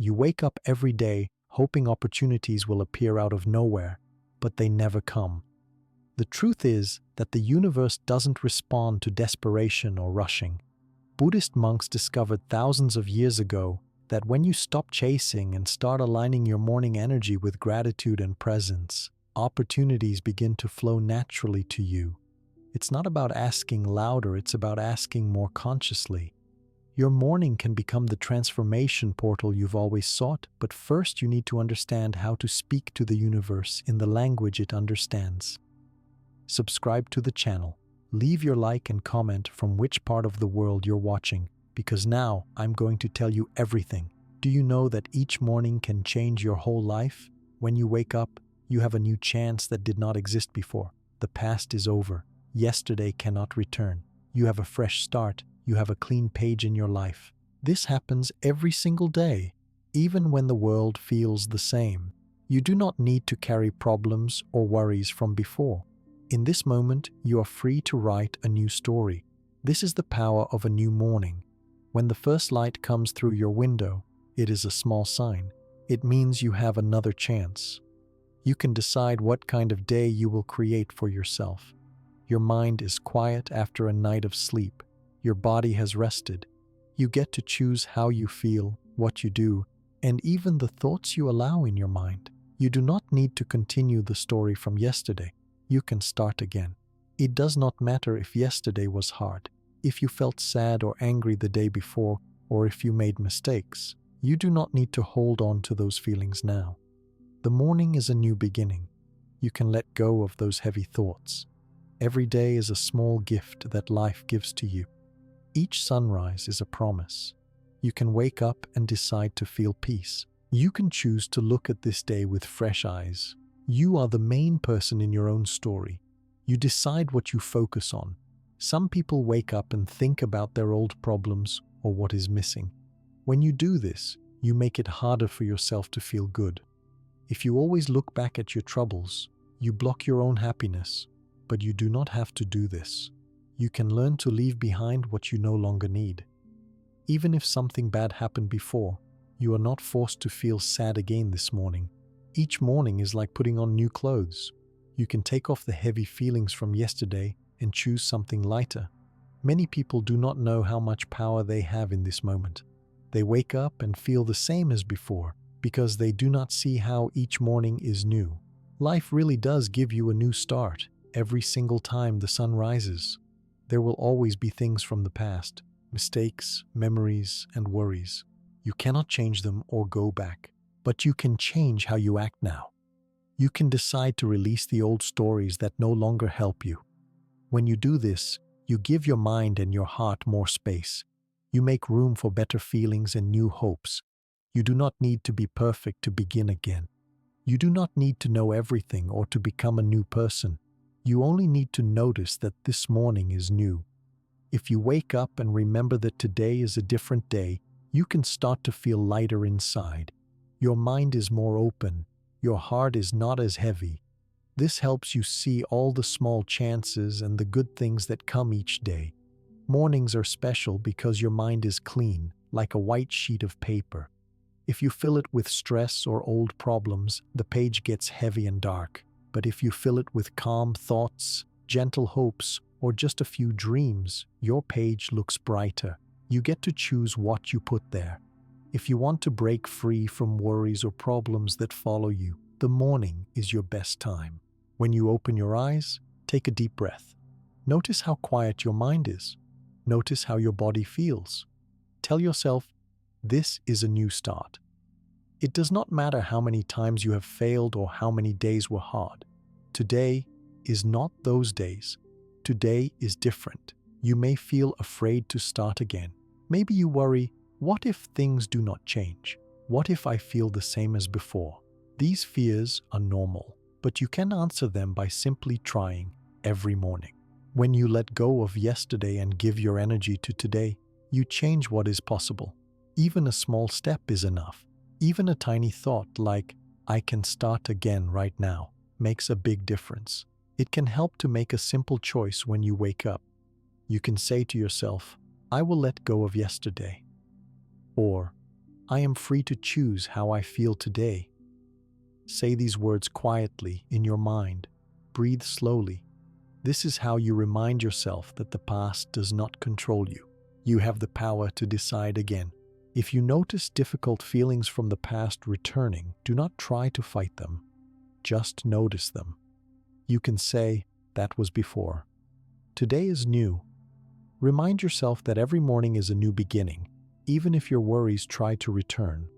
You wake up every day hoping opportunities will appear out of nowhere, but they never come. The truth is that the universe doesn't respond to desperation or rushing. Buddhist monks discovered thousands of years ago that when you stop chasing and start aligning your morning energy with gratitude and presence, opportunities begin to flow naturally to you. It's not about asking louder, it's about asking more consciously. Your morning can become the transformation portal you've always sought, but first you need to understand how to speak to the universe in the language it understands. Subscribe to the channel. Leave your like and comment from which part of the world you're watching, because now I'm going to tell you everything. Do you know that each morning can change your whole life? When you wake up, you have a new chance that did not exist before. The past is over. Yesterday cannot return. You have a fresh start. You have a clean page in your life. This happens every single day, even when the world feels the same. You do not need to carry problems or worries from before. In this moment, you are free to write a new story. This is the power of a new morning. When the first light comes through your window, it is a small sign. It means you have another chance. You can decide what kind of day you will create for yourself. Your mind is quiet after a night of sleep. Your body has rested. You get to choose how you feel, what you do, and even the thoughts you allow in your mind. You do not need to continue the story from yesterday. You can start again. It does not matter if yesterday was hard, if you felt sad or angry the day before, or if you made mistakes. You do not need to hold on to those feelings now. The morning is a new beginning. You can let go of those heavy thoughts. Every day is a small gift that life gives to you. Each sunrise is a promise. You can wake up and decide to feel peace. You can choose to look at this day with fresh eyes. You are the main person in your own story. You decide what you focus on. Some people wake up and think about their old problems or what is missing. When you do this, you make it harder for yourself to feel good. If you always look back at your troubles, you block your own happiness. But you do not have to do this. You can learn to leave behind what you no longer need. Even if something bad happened before, you are not forced to feel sad again this morning. Each morning is like putting on new clothes. You can take off the heavy feelings from yesterday and choose something lighter. Many people do not know how much power they have in this moment. They wake up and feel the same as before because they do not see how each morning is new. Life really does give you a new start every single time the sun rises. There will always be things from the past, mistakes, memories, and worries. You cannot change them or go back, but you can change how you act now. You can decide to release the old stories that no longer help you. When you do this, you give your mind and your heart more space. You make room for better feelings and new hopes. You do not need to be perfect to begin again. You do not need to know everything or to become a new person. You only need to notice that this morning is new. If you wake up and remember that today is a different day, you can start to feel lighter inside. Your mind is more open. Your heart is not as heavy. This helps you see all the small chances and the good things that come each day. Mornings are special because your mind is clean, like a white sheet of paper. If you fill it with stress or old problems, the page gets heavy and dark. But if you fill it with calm thoughts, gentle hopes, or just a few dreams, your page looks brighter. You get to choose what you put there. If you want to break free from worries or problems that follow you, the morning is your best time. When you open your eyes, take a deep breath. Notice how quiet your mind is. Notice how your body feels. Tell yourself, this is a new start. It does not matter how many times you have failed or how many days were hard. Today is not those days. Today is different. You may feel afraid to start again. Maybe you worry, what if things do not change? What if I feel the same as before? These fears are normal, but you can answer them by simply trying every morning. When you let go of yesterday and give your energy to today, you change what is possible. Even a small step is enough. Even a tiny thought like, I can start again right now, makes a big difference. It can help to make a simple choice when you wake up. You can say to yourself, I will let go of yesterday. Or, I am free to choose how I feel today. Say these words quietly in your mind. Breathe slowly. This is how you remind yourself that the past does not control you. You have the power to decide again. If you notice difficult feelings from the past returning, do not try to fight them. Just notice them. You can say, "That was before. Today is new." Remind yourself that every morning is a new beginning, even if your worries try to return.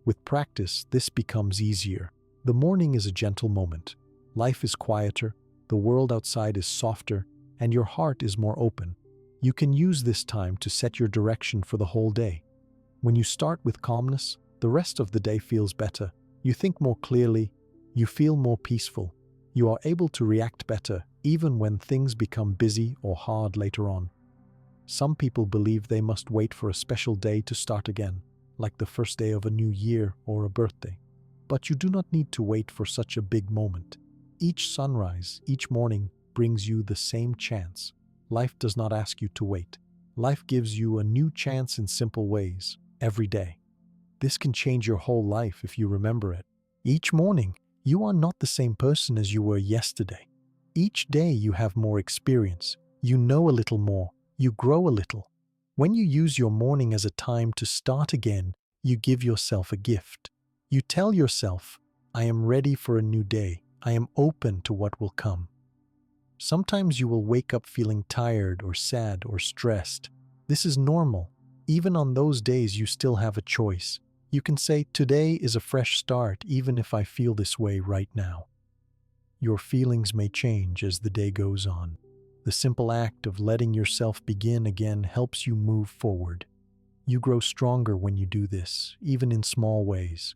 With practice, this becomes easier. The morning is a gentle moment. Life is quieter, the world outside is softer, and your heart is more open. You can use this time to set your direction for the whole day. When you start with calmness, the rest of the day feels better. You think more clearly, you feel more peaceful. You are able to react better, even when things become busy or hard later on. Some people believe they must wait for a special day to start again, like the first day of a new year or a birthday. But you do not need to wait for such a big moment. Each sunrise, each morning, brings you the same chance. Life does not ask you to wait. Life gives you a new chance in simple ways, every day. This can change your whole life if you remember it. Each morning, you are not the same person as you were yesterday. Each day you have more experience. You know a little more. You grow a little. When you use your morning as a time to start again, you give yourself a gift. You tell yourself, "I am ready for a new day. I am open to what will come." Sometimes you will wake up feeling tired or sad or stressed. This is normal. Even on those days, you still have a choice. You can say, "Today is a fresh start, even if I feel this way right now." Your feelings may change as the day goes on. The simple act of letting yourself begin again helps you move forward. You grow stronger when you do this, even in small ways.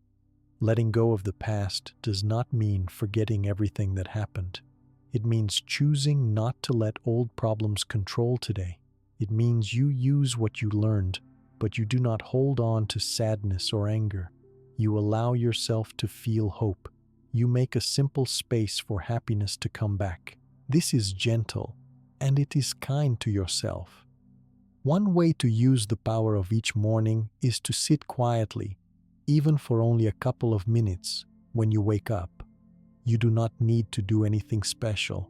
Letting go of the past does not mean forgetting everything that happened. It means choosing not to let old problems control today. It means you use what you learned, but you do not hold on to sadness or anger. You allow yourself to feel hope. You make a simple space for happiness to come back. This is gentle, and it is kind to yourself. One way to use the power of each morning is to sit quietly, even for only a couple of minutes when you wake up. You do not need to do anything special.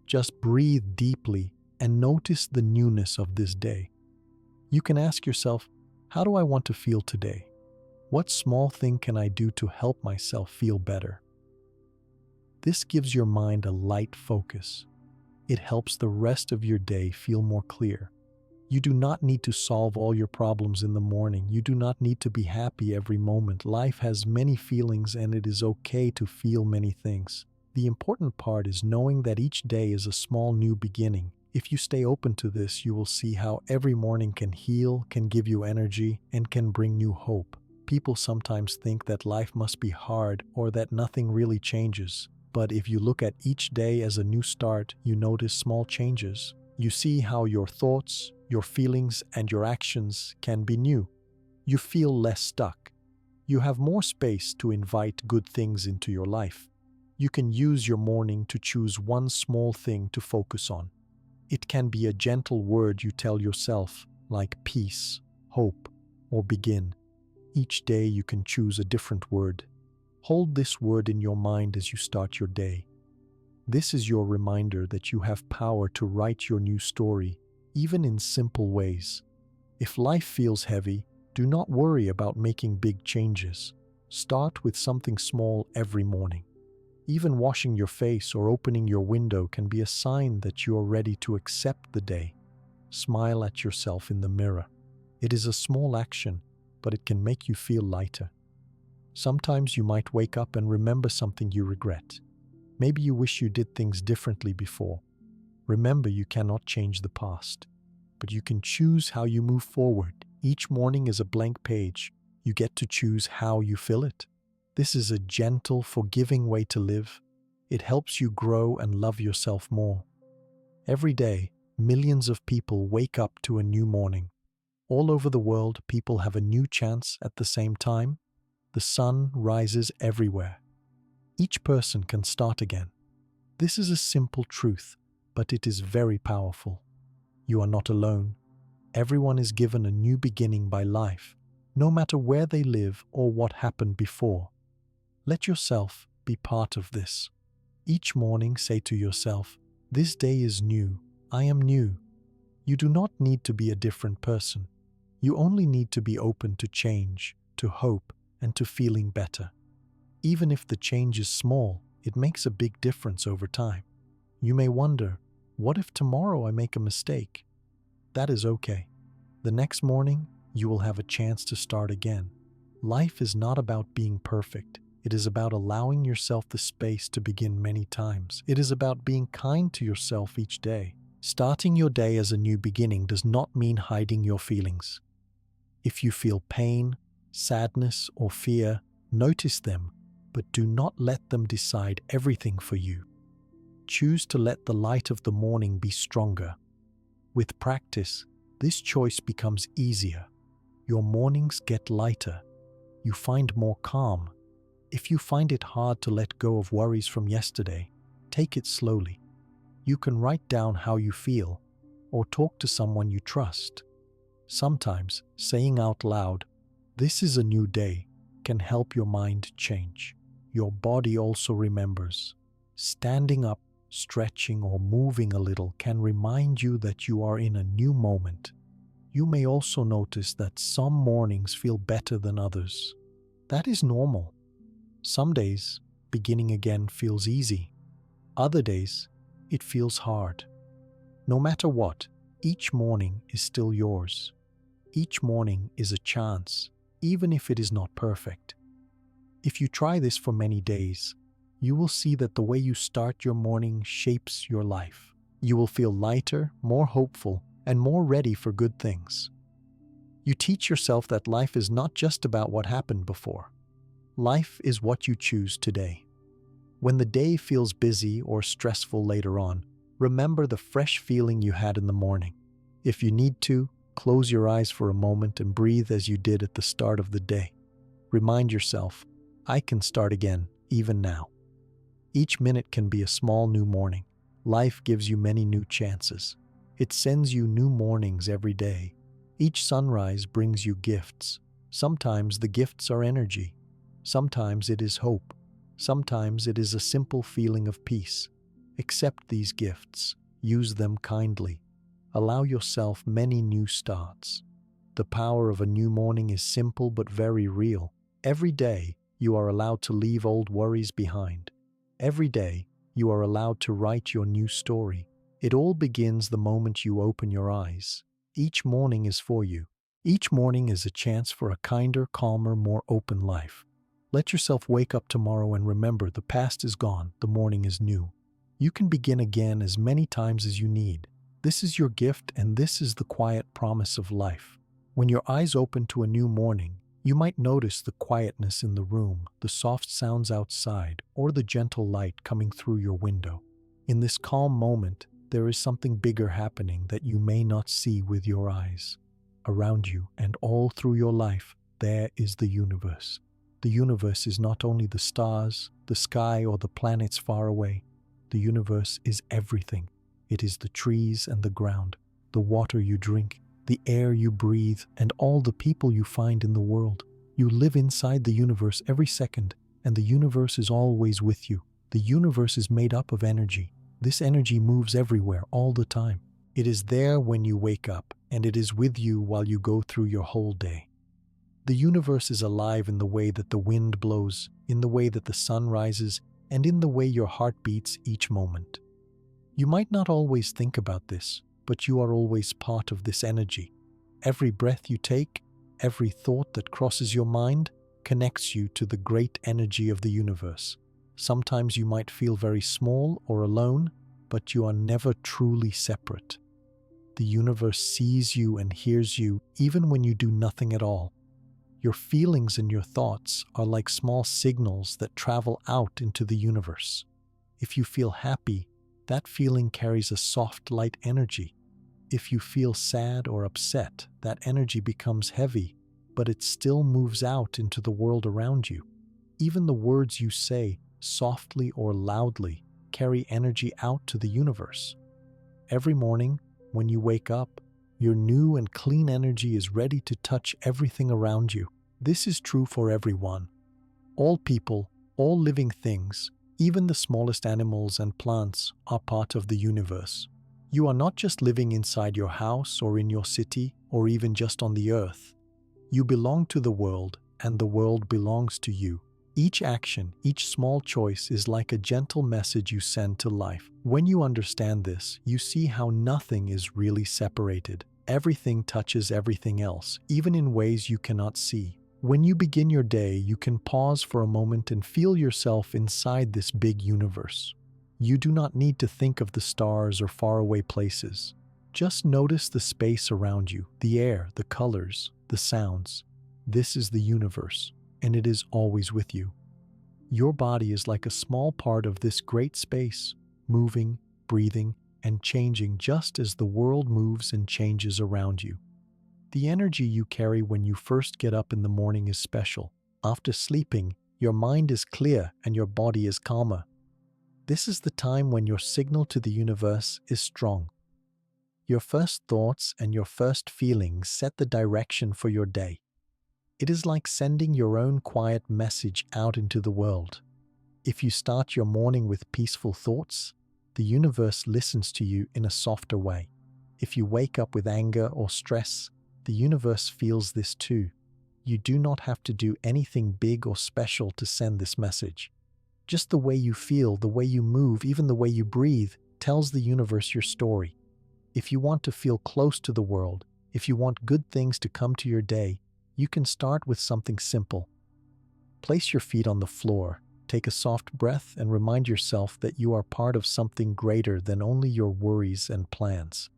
Just breathe deeply and notice the newness of this day. You can ask yourself, "How do I want to feel today? What small thing can I do to help myself feel better?" This gives your mind a light focus. It helps the rest of your day feel more clear. You do not need to solve all your problems in the morning. You do not need to be happy every moment. Life has many feelings, and it is okay to feel many things. The important part is knowing that each day is a small new beginning. If you stay open to this, you will see how every morning can heal, can give you energy, and can bring new hope. People sometimes think that life must be hard or that nothing really changes. But if you look at each day as a new start, you notice small changes. You see how your thoughts, your feelings, and your actions can be new. You feel less stuck. You have more space to invite good things into your life. You can use your morning to choose one small thing to focus on. It can be a gentle word you tell yourself, like peace, hope, or begin. Each day you can choose a different word. Hold this word in your mind as you start your day. This is your reminder that you have power to write your new story, even in simple ways. If life feels heavy, do not worry about making big changes. Start with something small every morning. Even washing your face or opening your window can be a sign that you are ready to accept the day. Smile at yourself in the mirror. It is a small action, but it can make you feel lighter. Sometimes you might wake up and remember something you regret. Maybe you wish you did things differently before. Remember, you cannot change the past, but you can choose how you move forward. Each morning is a blank page. You get to choose how you fill it. This is a gentle, forgiving way to live. It helps you grow and love yourself more. Every day, millions of people wake up to a new morning. All over the world, people have a new chance at the same time. The sun rises everywhere. Each person can start again. This is a simple truth, but it is very powerful. You are not alone. Everyone is given a new beginning by life. no matter where they live or what happened before. Let yourself be part of this. Each morning say to yourself, "This day is new. I am new." You do not need to be a different person. You only need to be open to change, to hope, and to feeling better. Even if the change is small, it makes a big difference over time. You may wonder, what if tomorrow I make a mistake? That is okay. The next morning, you will have a chance to start again. Life is not about being perfect. It is about allowing yourself the space to begin many times. It is about being kind to yourself each day. Starting your day as a new beginning does not mean hiding your feelings. If you feel pain, sadness, or fear, notice them, but do not let them decide everything for you. Choose to let the light of the morning be stronger. With practice, this choice becomes easier. Your mornings get lighter. You find more calm. If you find it hard to let go of worries from yesterday, take it slowly. You can write down how you feel or talk to someone you trust. Sometimes saying out loud, "This is a new day," can help your mind change. Your body also remembers. Standing up, stretching, or moving a little can remind you that you are in a new moment. You may also notice that some mornings feel better than others. That is normal. Some days, beginning again feels easy. Other days, it feels hard. No matter what, each morning is still yours. Each morning is a chance, even if it is not perfect. If you try this for many days, you will see that the way you start your morning shapes your life. You will feel lighter, more hopeful, and more ready for good things. You teach yourself that life is not just about what happened before. Life is what you choose today. When the day feels busy or stressful later on, remember the fresh feeling you had in the morning. If you need to, close your eyes for a moment and breathe as you did at the start of the day. Remind yourself, I can start again, even now. Each minute can be a small new morning. Life gives you many new chances. It sends you new mornings every day. Each sunrise brings you gifts. Sometimes the gifts are energy. Sometimes it is hope. Sometimes it is a simple feeling of peace. Accept these gifts. Use them kindly. Allow yourself many new starts. The power of a new morning is simple but very real. Every day, you are allowed to leave old worries behind. Every day, you are allowed to write your new story. It all begins the moment you open your eyes. Each morning is for you. Each morning is a chance for a kinder, calmer, more open life. Let yourself wake up tomorrow and remember the past is gone, the morning is new. You can begin again as many times as you need. This is your gift, and this is the quiet promise of life. When your eyes open to a new morning, you might notice the quietness in the room, the soft sounds outside, or the gentle light coming through your window. In this calm moment, there is something bigger happening that you may not see with your eyes. Around you and all through your life, there is the universe. The universe is not only the stars, the sky, or the planets far away. The universe is everything. It is the trees and the ground, the water you drink, the air you breathe, and all the people you find in the world. You live inside the universe every second, and the universe is always with you. The universe is made up of energy. This energy moves everywhere, all the time. It is there when you wake up, and it is with you while you go through your whole day. The universe is alive in the way that the wind blows, in the way that the sun rises, and in the way your heart beats each moment. You might not always think about this, but you are always part of this energy. Every breath you take, every thought that crosses your mind, connects you to the great energy of the universe. Sometimes you might feel very small or alone, but you are never truly separate. The universe sees you and hears you even when you do nothing at all. Your feelings and your thoughts are like small signals that travel out into the universe. If you feel happy, that feeling carries a soft, light energy. If you feel sad or upset, that energy becomes heavy, but it still moves out into the world around you. Even the words you say, softly or loudly, carry energy out to the universe. Every morning, when you wake up, Your new and clean energy is ready to touch everything around you. This is true for everyone. All people, all living things, even the smallest animals and plants, are part of the universe. You are not just living inside your house or in your city or even just on the earth. You belong to the world, and the world belongs to you. Each action, each small choice is like a gentle message you send to life. When you understand this, you see how nothing is really separated. Everything touches everything else, even in ways you cannot see. When you begin your day, you can pause for a moment and feel yourself inside this big universe. You do not need to think of the stars or faraway places. Just notice the space around you, the air, the colors, the sounds. This is the universe, and it is always with you. Your body is like a small part of this great space, moving, breathing, and changing just as the world moves and changes around you. The energy you carry when you first get up in the morning is special. After sleeping, your mind is clear and your body is calmer. This is the time when your signal to the universe is strong. Your first thoughts and your first feelings set the direction for your day. It is like sending your own quiet message out into the world. If you start your morning with peaceful thoughts, the universe listens to you in a softer way. If you wake up with anger or stress, the universe feels this too. You do not have to do anything big or special to send this message. Just the way you feel, the way you move, even the way you breathe, tells the universe your story. If you want to feel close to the world, if you want good things to come to your day, you can start with something simple. Place your feet on the floor, take a soft breath, and remind yourself that you are part of something greater than only your worries and plans.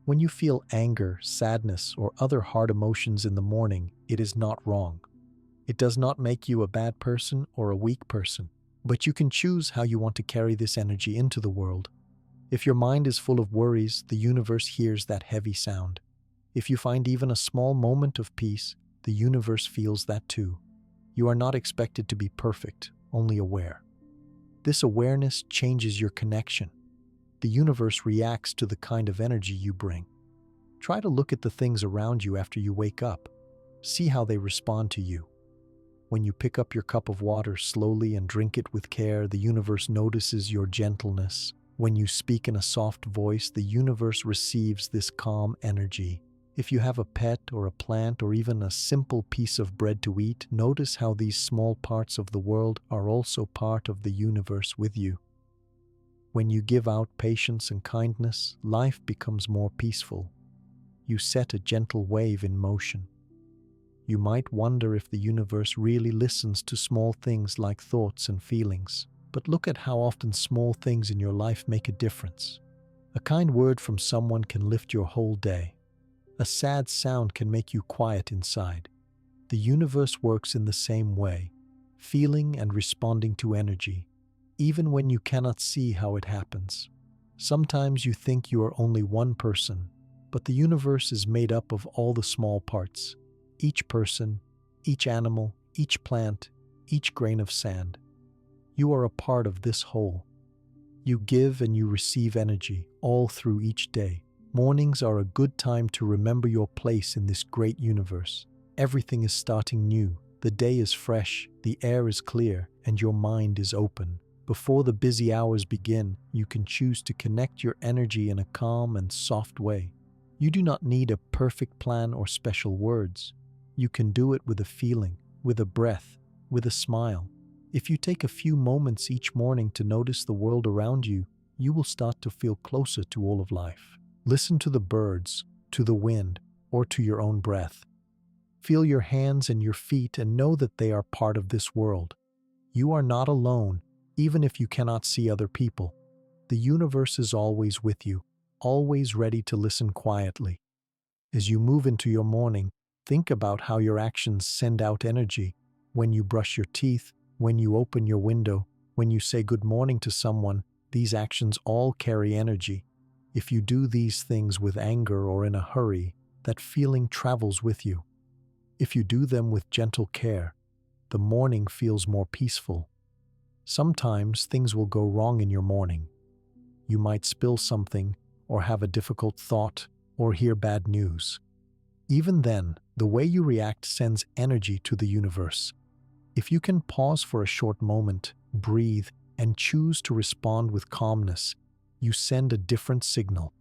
When you feel anger, sadness, or other hard emotions in the morning, it is not wrong. It does not make you a bad person or a weak person, but you can choose how you want to carry this energy into the world. If your mind is full of worries, the universe hears that heavy sound. If you find even a small moment of peace, the universe feels that too. You are not expected to be perfect, only aware. This awareness changes your connection. The universe reacts to the kind of energy you bring. Try to look at the things around you after you wake up. See how they respond to you. When you pick up your cup of water slowly and drink it with care, the universe notices your gentleness. When you speak in a soft voice, the universe receives this calm energy. If you have a pet or a plant or even a simple piece of bread to eat, notice how these small parts of the world are also part of the universe with you. When you give out patience and kindness, life becomes more peaceful. You set a gentle wave in motion. You might wonder if the universe really listens to small things like thoughts and feelings, but look at how often small things in your life make a difference. A kind word from someone can lift your whole day. A sad sound can make you quiet inside. The universe works in the same way, feeling and responding to energy, even when you cannot see how it happens. Sometimes you think you are only one person, but the universe is made up of all the small parts. Each person, each animal, each plant, each grain of sand. You are a part of this whole. You give and you receive energy all through each day. Mornings are a good time to remember your place in this great universe. Everything is starting new. The day is fresh, the air is clear, and your mind is open. Before the busy hours begin, you can choose to connect your energy in a calm and soft way. You do not need a perfect plan or special words. You can do it with a feeling, with a breath, with a smile. If you take a few moments each morning to notice the world around you, you will start to feel closer to all of life. Listen to the birds, to the wind, or to your own breath. Feel your hands and your feet and know that they are part of this world. You are not alone, even if you cannot see other people. The universe is always with you, always ready to listen quietly. As you move into your morning, think about how your actions send out energy. When you brush your teeth, when you open your window, when you say good morning to someone, these actions all carry energy. If you do these things with anger or in a hurry, that feeling travels with you. If you do them with gentle care, the morning feels more peaceful. Sometimes things will go wrong in your morning. You might spill something or have a difficult thought. or hear bad news. Even then, the way you react sends energy to the universe. If you can pause for a short moment, breathe, and choose to respond with calmness, you send a different signal.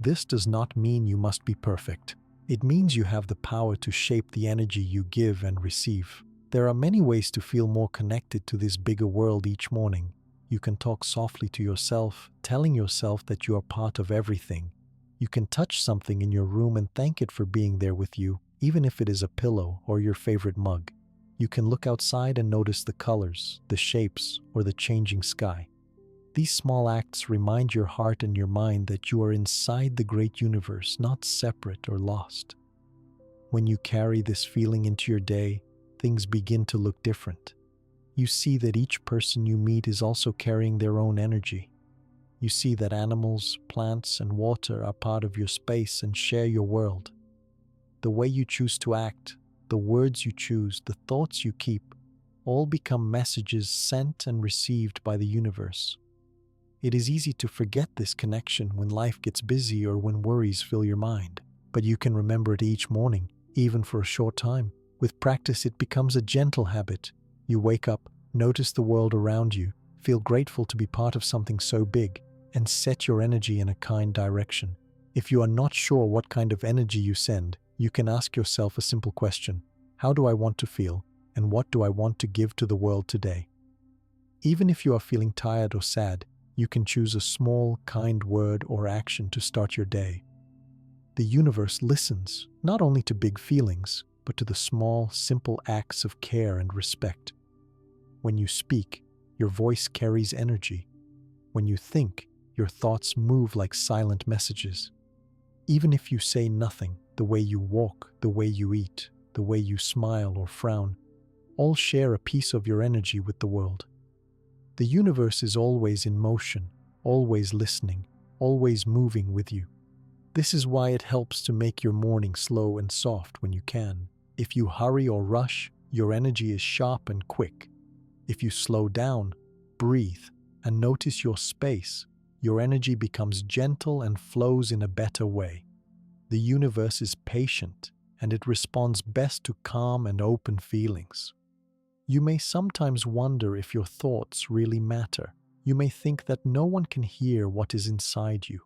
This does not mean you must be perfect. It means you have the power to shape the energy you give and receive. There are many ways to feel more connected to this bigger world each morning. You can talk softly to yourself, telling yourself that you are part of everything. You can touch something in your room and thank it for being there with you, even if it is a pillow or your favorite mug. You can look outside and notice the colors, the shapes, or the changing sky. These small acts remind your heart and your mind that you are inside the great universe, not separate or lost. When you carry this feeling into your day, things begin to look different. You see that each person you meet is also carrying their own energy. You see that animals, plants, and water are part of your space and share your world. The way you choose to act, the words you choose, the thoughts you keep, all become messages sent and received by the universe. It is easy to forget this connection when life gets busy or when worries fill your mind, but you can remember it each morning, even for a short time. With practice, it becomes a gentle habit. You wake up, notice the world around you, feel grateful to be part of something so big, and set your energy in a kind direction. If you are not sure what kind of energy you send, you can ask yourself a simple question: how do I want to feel, and what do I want to give to the world today? Even if you are feeling tired or sad, you can choose a small, kind word or action to start your day. The universe listens, not only to big feelings, but to the small, simple acts of care and respect. When you speak, your voice carries energy. When you think, your thoughts move like silent messages. Even if you say nothing, the way you walk, the way you eat, the way you smile or frown, all share a piece of your energy with the world. The universe is always in motion, always listening, always moving with you. This is why it helps to make your morning slow and soft when you can. If you hurry or rush, your energy is sharp and quick. If you slow down, breathe, and notice your space, your energy becomes gentle and flows in a better way. The universe is patient, and it responds best to calm and open feelings. You may sometimes wonder if your thoughts really matter. You may think that no one can hear what is inside you.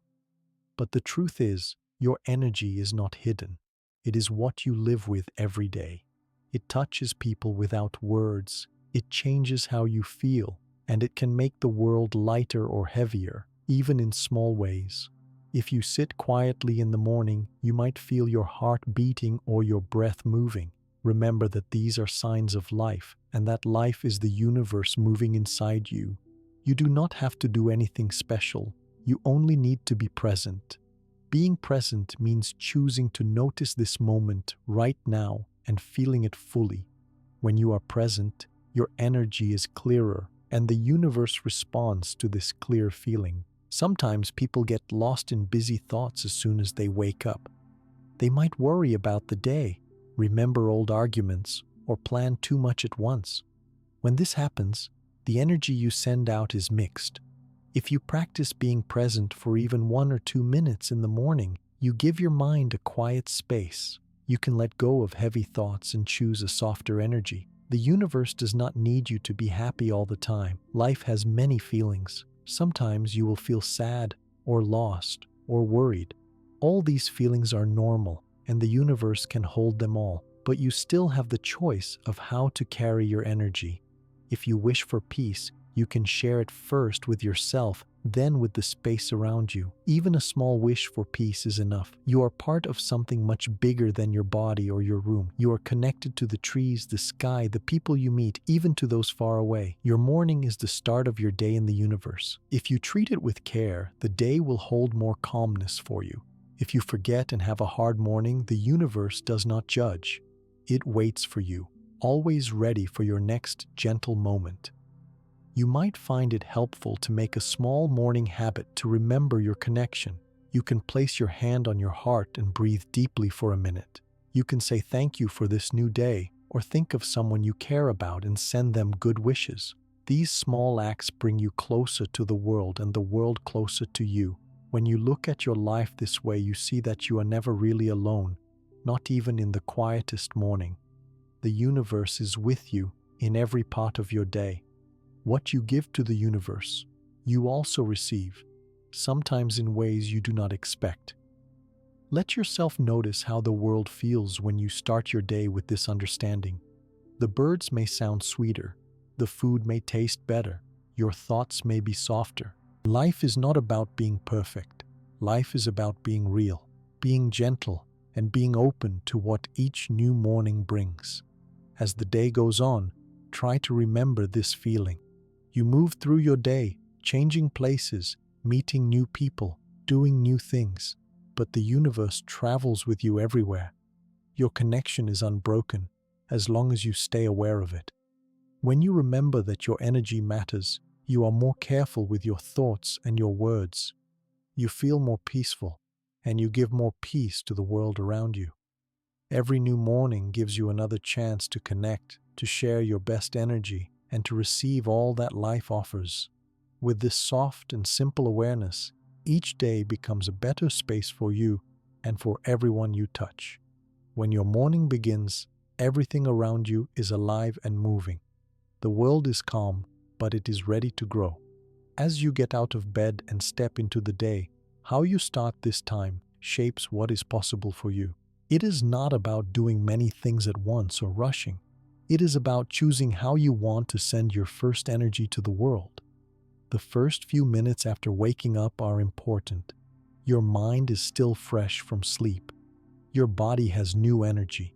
But the truth is, your energy is not hidden. It is what you live with every day. It touches people without words. It changes how you feel, and it can make the world lighter or heavier, even in small ways. If you sit quietly in the morning, you might feel your heart beating or your breath moving. Remember that these are signs of life, and that life is the universe moving inside you. You do not have to do anything special. You only need to be present. Being present means choosing to notice this moment right now and feeling it fully. When you are present, your energy is clearer, and the universe responds to this clear feeling. Sometimes people get lost in busy thoughts as soon as they wake up. They might worry about the day, remember old arguments, or plan too much at once. When this happens, the energy you send out is mixed. If you practice being present for even 1 or 2 minutes in the morning, you give your mind a quiet space. You can let go of heavy thoughts and choose a softer energy. The universe does not need you to be happy all the time. Life has many feelings. Sometimes you will feel sad, or lost, or worried. All these feelings are normal, and the universe can hold them all, but you still have the choice of how to carry your energy. If you wish for peace, you can share it first with yourself, then with the space around you. Even a small wish for peace is enough. You are part of something much bigger than your body or your room. You are connected to the trees, the sky, the people you meet, even to those far away. Your morning is the start of your day in the universe. If you treat it with care, the day will hold more calmness for you. If you forget and have a hard morning, the universe does not judge. It waits for you, always ready for your next gentle moment. You might find it helpful to make a small morning habit to remember your connection. You can place your hand on your heart and breathe deeply for a minute. You can say thank you for this new day, or think of someone you care about and send them good wishes. These small acts bring you closer to the world and the world closer to you. When you look at your life this way, you see that you are never really alone, not even in the quietest morning. The universe is with you in every part of your day. What you give to the universe, you also receive, sometimes in ways you do not expect. Let yourself notice how the world feels when you start your day with this understanding. The birds may sound sweeter, the food may taste better, your thoughts may be softer. Life is not about being perfect. Life is about being real, being gentle, and being open to what each new morning brings. As the day goes on, try to remember this feeling. You move through your day, changing places, meeting new people, doing new things, but the universe travels with you everywhere. Your connection is unbroken as long as you stay aware of it. When you remember that your energy matters, you are more careful with your thoughts and your words. You feel more peaceful, and you give more peace to the world around you. Every new morning gives you another chance to connect, to share your best energy, and to receive all that life offers. With this soft and simple awareness, each day becomes a better space for you and for everyone you touch. When your morning begins, everything around you is alive and moving. The world is calm, but it is ready to grow. As you get out of bed and step into the day, how you start this time shapes what is possible for you. It is not about doing many things at once or rushing. It is about choosing how you want to send your first energy to the world. The first few minutes after waking up are important. Your mind is still fresh from sleep. Your body has new energy.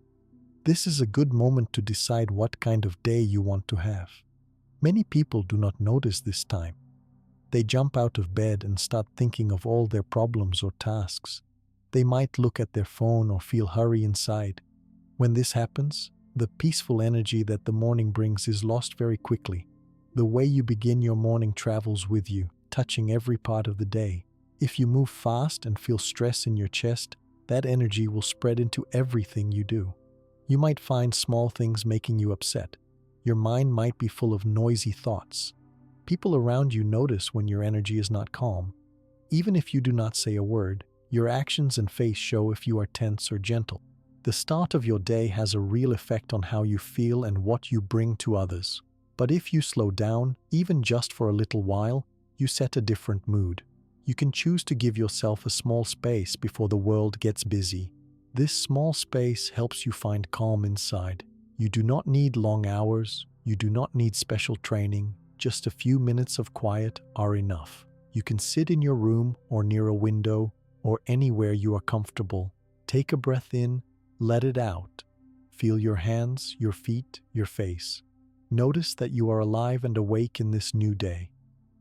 This is a good moment to decide what kind of day you want to have. Many people do not notice this time. They jump out of bed and start thinking of all their problems or tasks. They might look at their phone or feel hurry inside. When this happens, the peaceful energy that the morning brings is lost very quickly. The way you begin your morning travels with you, touching every part of the day. If you move fast and feel stress in your chest, that energy will spread into everything you do. You might find small things making you upset. Your mind might be full of noisy thoughts. People around you notice when your energy is not calm. Even if you do not say a word, your actions and face show if you are tense or gentle. The start of your day has a real effect on how you feel and what you bring to others. But if you slow down, even just for a little while, you set a different mood. You can choose to give yourself a small space before the world gets busy. This small space helps you find calm inside. You do not need long hours. You do not need special training. Just a few minutes of quiet are enough. You can sit in your room or near a window or anywhere you are comfortable. Take a breath in, let it out. Feel your hands, your feet, your face. Notice that you are alive and awake in this new day.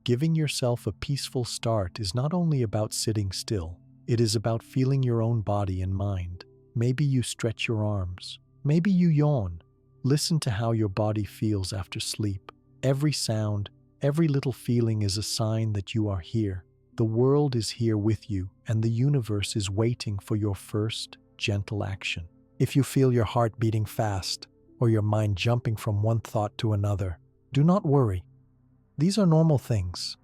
Giving yourself a peaceful start is not only about sitting still, it is about feeling your own body and mind. Maybe you stretch your arms. Maybe you yawn. Listen to how your body feels after sleep. Every sound, every little feeling is a sign that you are here. The world is here with you, and the universe is waiting for your first, gentle action. If you feel your heart beating fast, or your mind jumping from one thought to another, do not worry. These are normal things.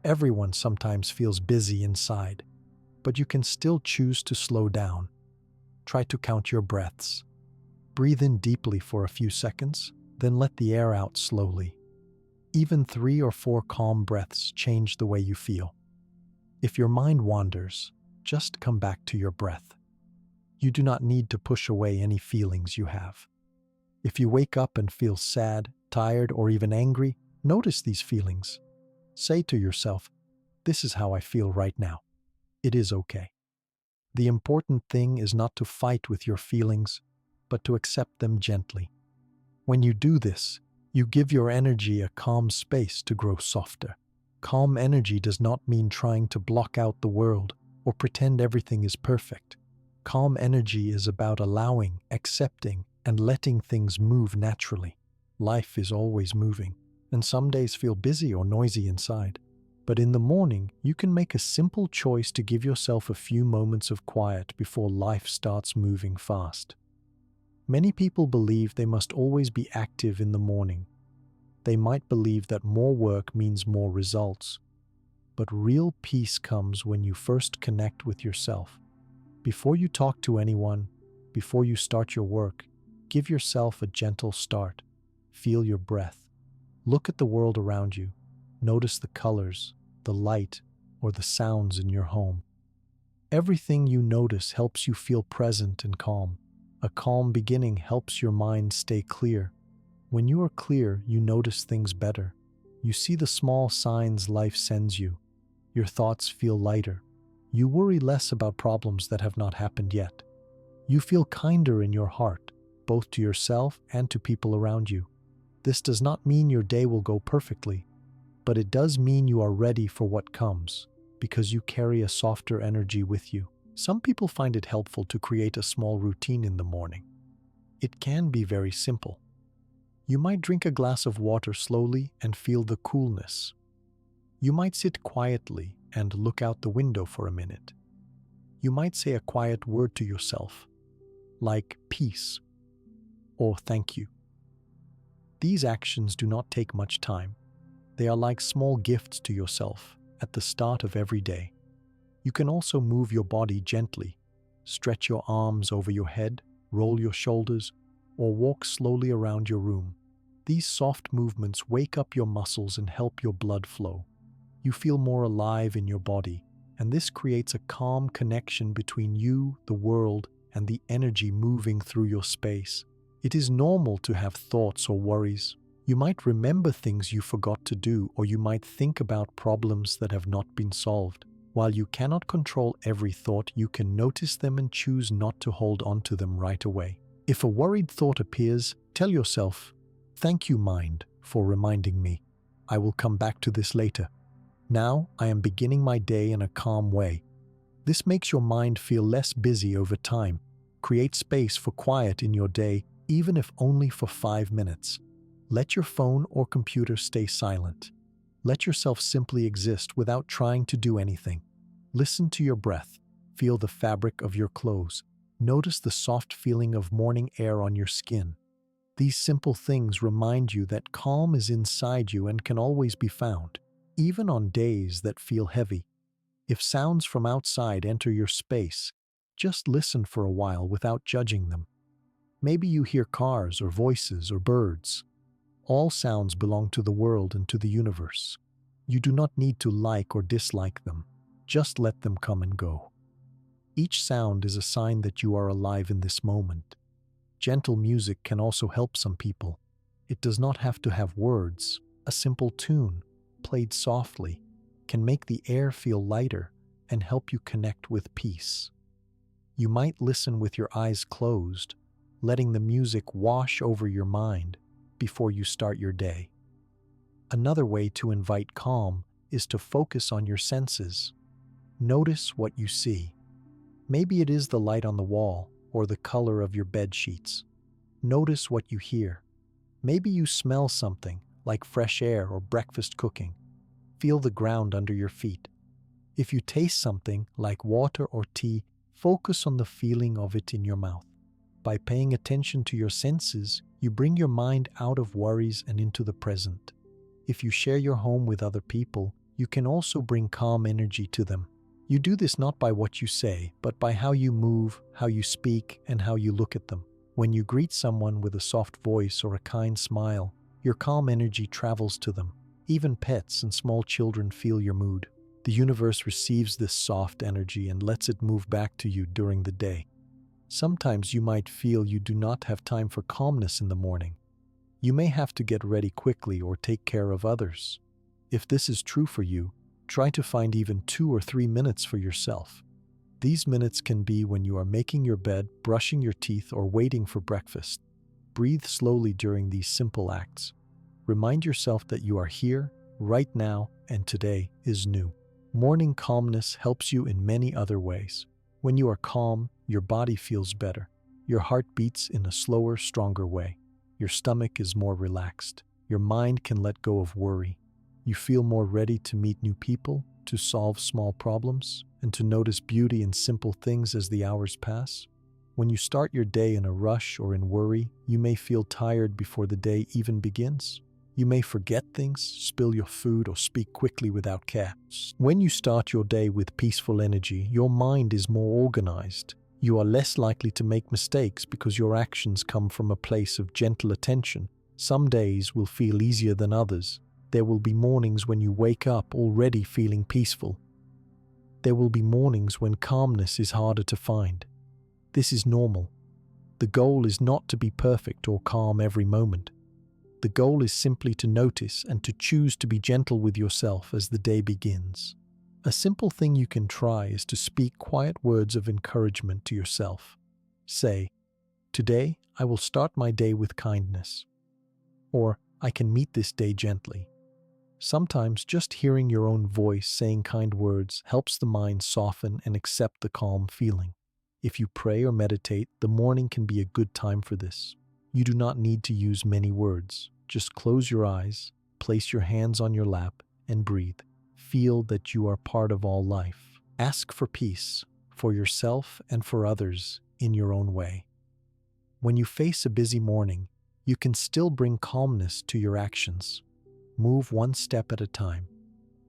Everyone sometimes feels busy inside, but you can still choose to slow down. Try to count your breaths. Breathe in deeply for a few seconds, then let the air out slowly. Even 3 or 4 calm breaths change the way you feel. If your mind wanders, just come back to your breath. You do not need to push away any feelings you have. If you wake up and feel sad, tired, or even angry, notice these feelings. Say to yourself, "This is how I feel right now." It is okay. The important thing is not to fight with your feelings, but to accept them gently. When you do this, you give your energy a calm space to grow softer. Calm energy does not mean trying to block out the world or pretend everything is perfect. Calm energy is about allowing, accepting, and letting things move naturally. Life is always moving, and some days feel busy or noisy inside. But in the morning, you can make a simple choice to give yourself a few moments of quiet before life starts moving fast. Many people believe they must always be active in the morning. They might believe that more work means more results. but real peace comes when you first connect with yourself. Before you talk to anyone, before you start your work, give yourself a gentle start. Feel your breath. Look at the world around you. Notice the colors, the light, or the sounds in your home. Everything you notice helps you feel present and calm. A calm beginning helps your mind stay clear. When you are clear, you notice things better. You see the small signs life sends you. Your thoughts feel lighter. You worry less about problems that have not happened yet. You feel kinder in your heart, both to yourself and to people around you. This does not mean your day will go perfectly, but it does mean you are ready for what comes, because you carry a softer energy with you. Some people find it helpful to create a small routine in the morning. It can be very simple. You might drink a glass of water slowly and feel the coolness. You might sit quietly and look out the window for a minute. You might say a quiet word to yourself, like peace or thank you. These actions do not take much time. They are like small gifts to yourself at the start of every day. You can also move your body gently, stretch your arms over your head, roll your shoulders, or walk slowly around your room. These soft movements wake up your muscles and help your blood flow. You feel more alive in your body, and this creates a calm connection between you, the world, and the energy moving through your space. It is normal to have thoughts or worries. You might remember things you forgot to do, or you might think about problems that have not been solved. While you cannot control every thought, you can notice them and choose not to hold on to them right away. If a worried thought appears, tell yourself, "Thank you, mind, for reminding me. I will come back to this later. Now I am beginning my day in a calm way." This makes your mind feel less busy over time. Create space for quiet in your day, even if only for 5 minutes. Let your phone or computer stay silent. Let yourself simply exist without trying to do anything. Listen to your breath. Feel the fabric of your clothes. Notice the soft feeling of morning air on your skin. These simple things remind you that calm is inside you and can always be found, even on days that feel heavy. If sounds from outside enter your space, just listen for a while without judging them. Maybe you hear cars or voices or birds. All sounds belong to the world and to the universe. You do not need to like or dislike them. Just let them come and go. Each sound is a sign that you are alive in this moment. Gentle music can also help some people. It does not have to have words. A simple tune, played softly, can make the air feel lighter and help you connect with peace. You might listen with your eyes closed, letting the music wash over your mind before you start your day. Another way to invite calm is to focus on your senses. Notice what you see. Maybe it is the light on the wall or the color of your bed sheets. Notice what you hear. Maybe you smell something like fresh air or breakfast cooking. Feel the ground under your feet. If you taste something like water or tea, focus on the feeling of it in your mouth. By paying attention to your senses, you bring your mind out of worries and into the present. If you share your home with other people, you can also bring calm energy to them. You do this not by what you say, but by how you move, how you speak, and how you look at them. When you greet someone with a soft voice or a kind smile, your calm energy travels to them. Even pets and small children feel your mood. The universe receives this soft energy and lets it move back to you during the day. Sometimes you might feel you do not have time for calmness in the morning. You may have to get ready quickly or take care of others. If this is true for you, try to find even 2 or 3 minutes for yourself. These minutes can be when you are making your bed, brushing your teeth, or waiting for breakfast. Breathe slowly during these simple acts. Remind yourself that you are here, right now, and today is new. Morning calmness helps you in many other ways. When you are calm, your body feels better. Your heart beats in a slower, stronger way. Your stomach is more relaxed. Your mind can let go of worry. You feel more ready to meet new people, to solve small problems, and to notice beauty in simple things as the hours pass. When you start your day in a rush or in worry, you may feel tired before the day even begins. You may forget things, spill your food, or speak quickly without care. When you start your day with peaceful energy, your mind is more organized. You are less likely to make mistakes because your actions come from a place of gentle attention. Some days will feel easier than others. There will be mornings when you wake up already feeling peaceful. There will be mornings when calmness is harder to find. This is normal. The goal is not to be perfect or calm every moment. The goal is simply to notice and to choose to be gentle with yourself as the day begins. A simple thing you can try is to speak quiet words of encouragement to yourself. Say, "Today, I will start my day with kindness." Or, "I can meet this day gently." Sometimes just hearing your own voice saying kind words helps the mind soften and accept the calm feeling. If you pray or meditate, the morning can be a good time for this. You do not need to use many words. Just close your eyes, place your hands on your lap, and breathe. Feel that you are part of all life. Ask for peace, for yourself and for others, in your own way. When you face a busy morning, you can still bring calmness to your actions. Move one step at a time.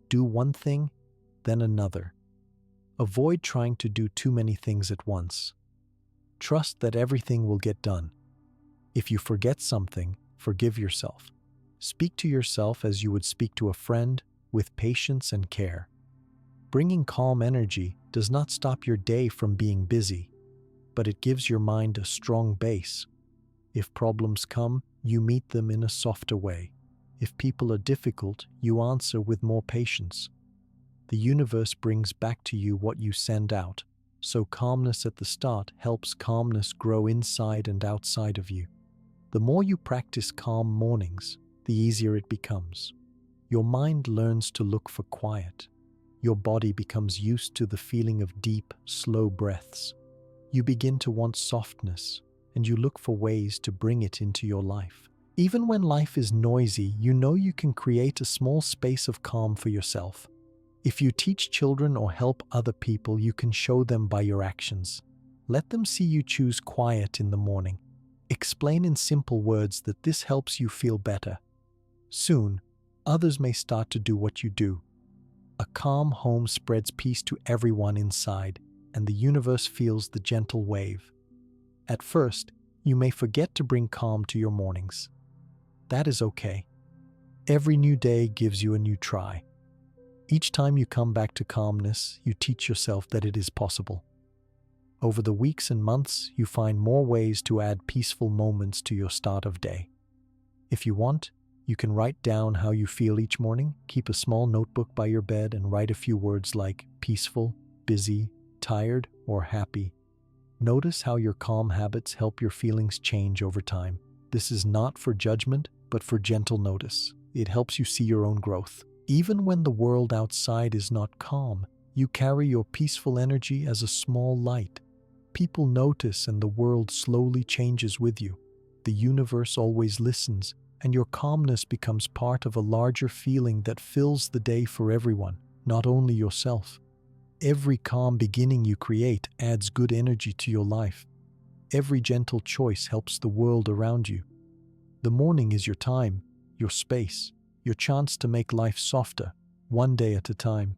Do one thing, then another. Avoid trying to do too many things at once. Trust that everything will get done. If you forget something, forgive yourself. Speak to yourself as you would speak to a friend, with patience and care. Bringing calm energy does not stop your day from being busy, but it gives your mind a strong base. If problems come, you meet them in a softer way. If people are difficult, you answer with more patience. The universe brings back to you what you send out, so calmness at the start helps calmness grow inside and outside of you. The more you practice calm mornings, the easier it becomes. Your mind learns to look for quiet. Your body becomes used to the feeling of deep, slow breaths. You begin to want softness, and you look for ways to bring it into your life. Even when life is noisy, you know you can create a small space of calm for yourself. If you teach children or help other people, you can show them by your actions. Let them see you choose quiet in the morning. Explain in simple words that this helps you feel better. Soon, others may start to do what you do. A calm home spreads peace to everyone inside, and the universe feels the gentle wave. At first, you may forget to bring calm to your mornings. That is okay. Every new day gives you a new try. Each time you come back to calmness, you teach yourself that it is possible. Over the weeks and months, you find more ways to add peaceful moments to your start of day. If you want, you can write down how you feel each morning, keep a small notebook by your bed, and write a few words like peaceful, busy, tired, or happy. Notice how your calm habits help your feelings change over time. This is not for judgment, but for gentle notice. It helps you see your own growth. Even when the world outside is not calm, you carry your peaceful energy as a small light. People notice and the world slowly changes with you. The universe always listens, and your calmness becomes part of a larger feeling that fills the day for everyone, not only yourself. Every calm beginning you create adds good energy to your life. Every gentle choice helps the world around you. The morning is your time, your space, your chance to make life softer, one day at a time.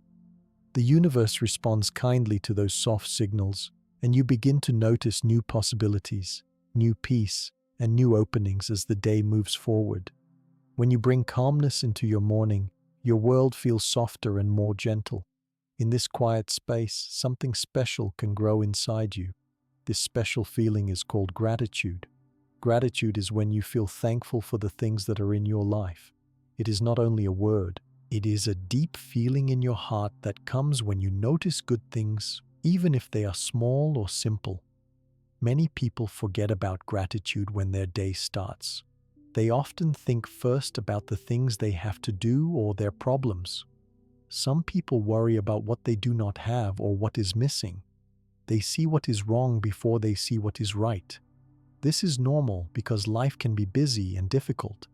The universe responds kindly to those soft signals, and you begin to notice new possibilities, new peace, and new openings as the day moves forward. When you bring calmness into your morning, your world feels softer and more gentle. In this quiet space, something special can grow inside you. This special feeling is called gratitude. Gratitude is when you feel thankful for the things that are in your life. It is not only a word, it is a deep feeling in your heart that comes when you notice good things, even if they are small or simple. Many people forget about gratitude when their day starts. They often think first about the things they have to do or their problems. Some people worry about what they do not have or what is missing. They see what is wrong before they see what is right. This is normal because life can be busy and difficult.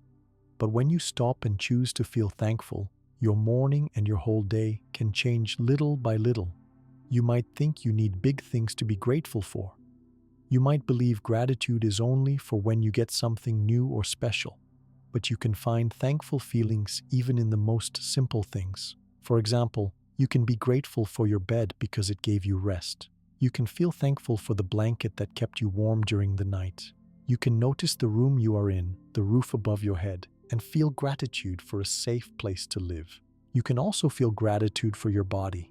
But when you stop and choose to feel thankful, your morning and your whole day can change little by little. You might think you need big things to be grateful for. You might believe gratitude is only for when you get something new or special. but you can find thankful feelings even in the most simple things. For example, you can be grateful for your bed because it gave you rest. You can feel thankful for the blanket that kept you warm during the night. You can notice the room you are in, the roof above your head, and feel gratitude for a safe place to live. You can also feel gratitude for your body.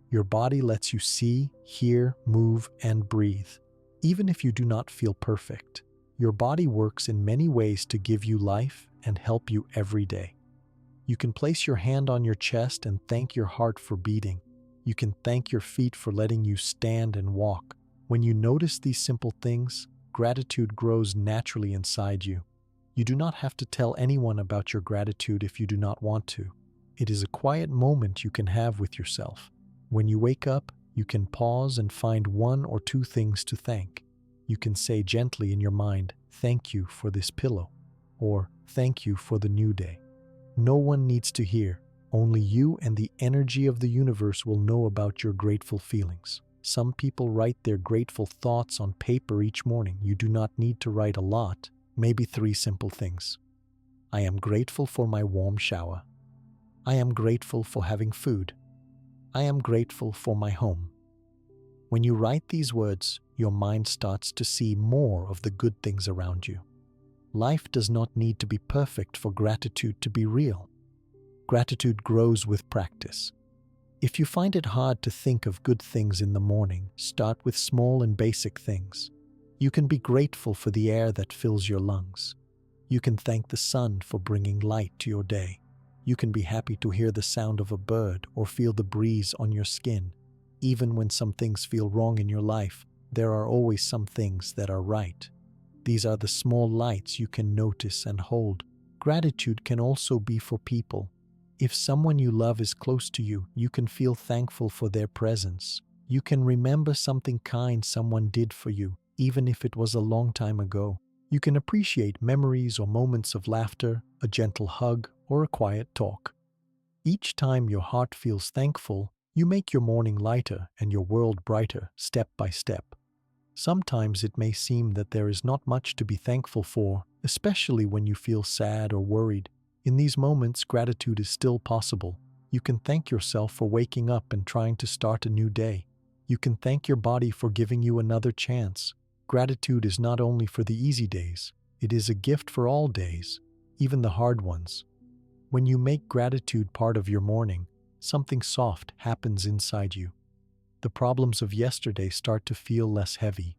Your body lets you see, hear, move, and breathe. Even if you do not feel perfect, your body works in many ways to give you life and help you every day. You can place your hand on your chest and thank your heart for beating. You can thank your feet for letting you stand and walk. When you notice these simple things, gratitude grows naturally inside you. You do not have to tell anyone about your gratitude if you do not want to. It is a quiet moment you can have with yourself. When you wake up, you can pause and find one or two things to thank. You can say gently in your mind, "Thank you for this pillow," or "Thank you for the new day." No one needs to hear. Only you and the energy of the universe will know about your grateful feelings. Some people write their grateful thoughts on paper each morning. You do not need to write a lot, maybe 3 simple things. I am grateful for my warm shower. I am grateful for having food. I am grateful for my home. When you write these words, your mind starts to see more of the good things around you. Life does not need to be perfect for gratitude to be real. Gratitude grows with practice. If you find it hard to think of good things in the morning, start with small and basic things. You can be grateful for the air that fills your lungs. You can thank the sun for bringing light to your day. You can be happy to hear the sound of a bird or feel the breeze on your skin. Even when some things feel wrong in your life, there are always some things that are right. These are the small lights you can notice and hold. Gratitude can also be for people. If someone you love is close to you, you can feel thankful for their presence. You can remember something kind someone did for you, even if it was a long time ago. You can appreciate memories or moments of laughter, a gentle hug, or a quiet talk. Each time your heart feels thankful, you make your morning lighter and your world brighter step by step. Sometimes it may seem that there is not much to be thankful for, especially when you feel sad or worried. In these moments, gratitude is still possible. You can thank yourself for waking up and trying to start a new day. You can thank your body for giving you another chance. Gratitude is not only for the easy days, it is a gift for all days, even the hard ones. When you make gratitude part of your morning, something soft happens inside you. The problems of yesterday start to feel less heavy.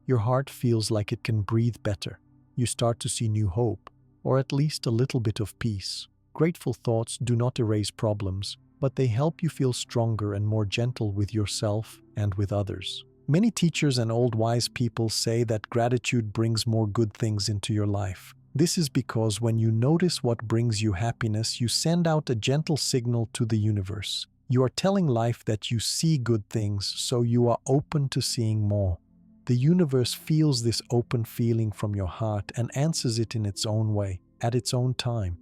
Your heart feels like it can breathe better. You start to see new hope, or at least a little bit of peace. Grateful thoughts do not erase problems, but they help you feel stronger and more gentle with yourself and with others. Many teachers and old wise people say that gratitude brings more good things into your life. This is because when you notice what brings you happiness, you send out a gentle signal to the universe. You are telling life that you see good things, so you are open to seeing more. The universe feels this open feeling from your heart and answers it in its own way, at its own time.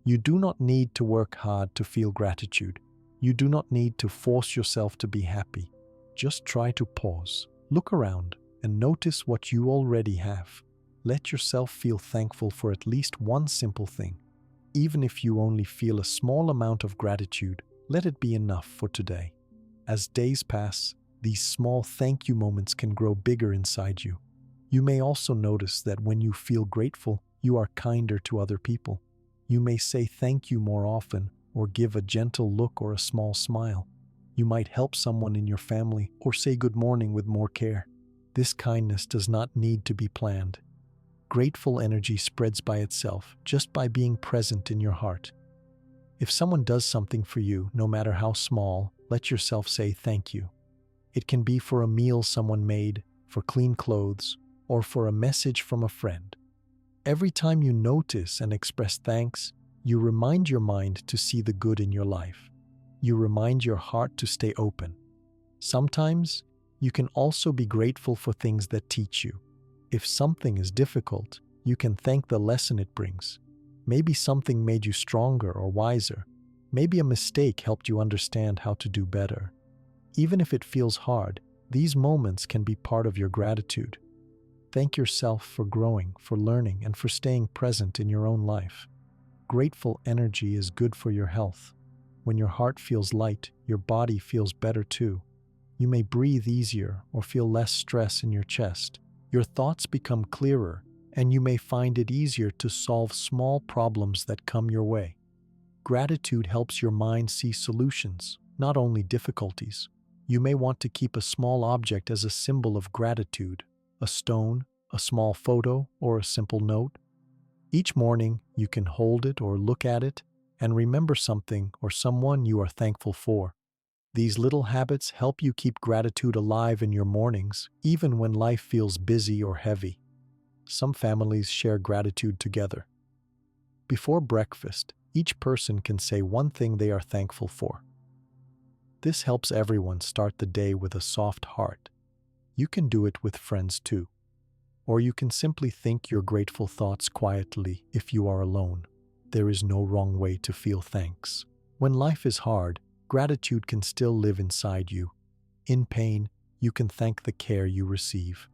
You do not need to work hard to feel gratitude. You do not need to force yourself to be happy. Just try to pause, look around, and notice what you already have. Let yourself feel thankful for at least one simple thing. Even if you only feel a small amount of gratitude, let it be enough for today. As days pass, these small thank you moments can grow bigger inside you. You may also notice that when you feel grateful, you are kinder to other people. You may say thank you more often, or give a gentle look or a small smile. You might help someone in your family or say good morning with more care. This kindness does not need to be planned. Grateful energy spreads by itself, just by being present in your heart. If someone does something for you, no matter how small, let yourself say thank you. It can be for a meal someone made, for clean clothes, or for a message from a friend. Every time you notice and express thanks, you remind your mind to see the good in your life. You remind your heart to stay open. Sometimes, you can also be grateful for things that teach you. If something is difficult, you can thank the lesson it brings. Maybe something made you stronger or wiser. Maybe a mistake helped you understand how to do better. Even if it feels hard, these moments can be part of your gratitude. Thank yourself for growing, for learning, and for staying present in your own life. Grateful energy is good for your health. When your heart feels light, your body feels better too. You may breathe easier or feel less stress in your chest. Your thoughts become clearer, and you may find it easier to solve small problems that come your way. Gratitude helps your mind see solutions, not only difficulties. You may want to keep a small object as a symbol of gratitude, a stone, a small photo, or a simple note. Each morning, you can hold it or look at it and remember something or someone you are thankful for. These little habits help you keep gratitude alive in your mornings, even when life feels busy or heavy. Some families share gratitude together. Before breakfast, each person can say one thing they are thankful for. This helps everyone start the day with a soft heart. You can do it with friends too. Or you can simply think your grateful thoughts quietly if you are alone. There is no wrong way to feel thanks. When life is hard, gratitude can still live inside you. In pain, you can thank the care you receive.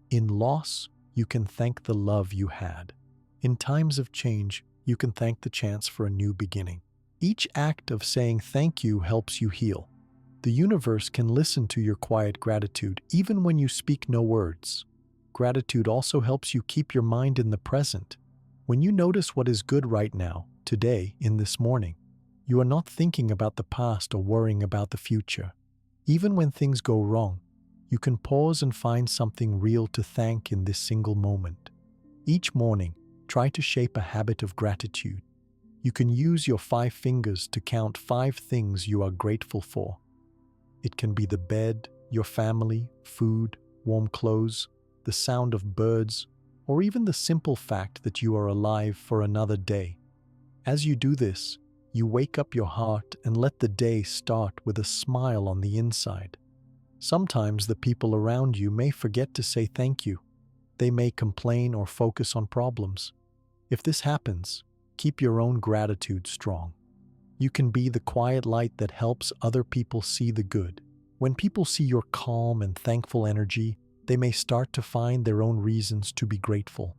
In loss, you can thank the love you had. In times of change, you can thank the chance for a new beginning. Each act of saying thank you helps you heal. The universe can listen to your quiet gratitude even when you speak no words. Gratitude also helps you keep your mind in the present. When you notice what is good right now, today, in this morning, you are not thinking about the past or worrying about the future. Even when things go wrong, you can pause and find something real to thank in this single moment. Each morning, try to shape a habit of gratitude. You can use your 5 fingers to count 5 things you are grateful for. It can be the bed, your family, food, warm clothes, the sound of birds, or even the simple fact that you are alive for another day. As you do this, you wake up your heart and let the day start with a smile on the inside. Sometimes the people around you may forget to say thank you. They may complain or focus on problems. If this happens, keep your own gratitude strong. You can be the quiet light that helps other people see the good. When people see your calm and thankful energy, they may start to find their own reasons to be grateful.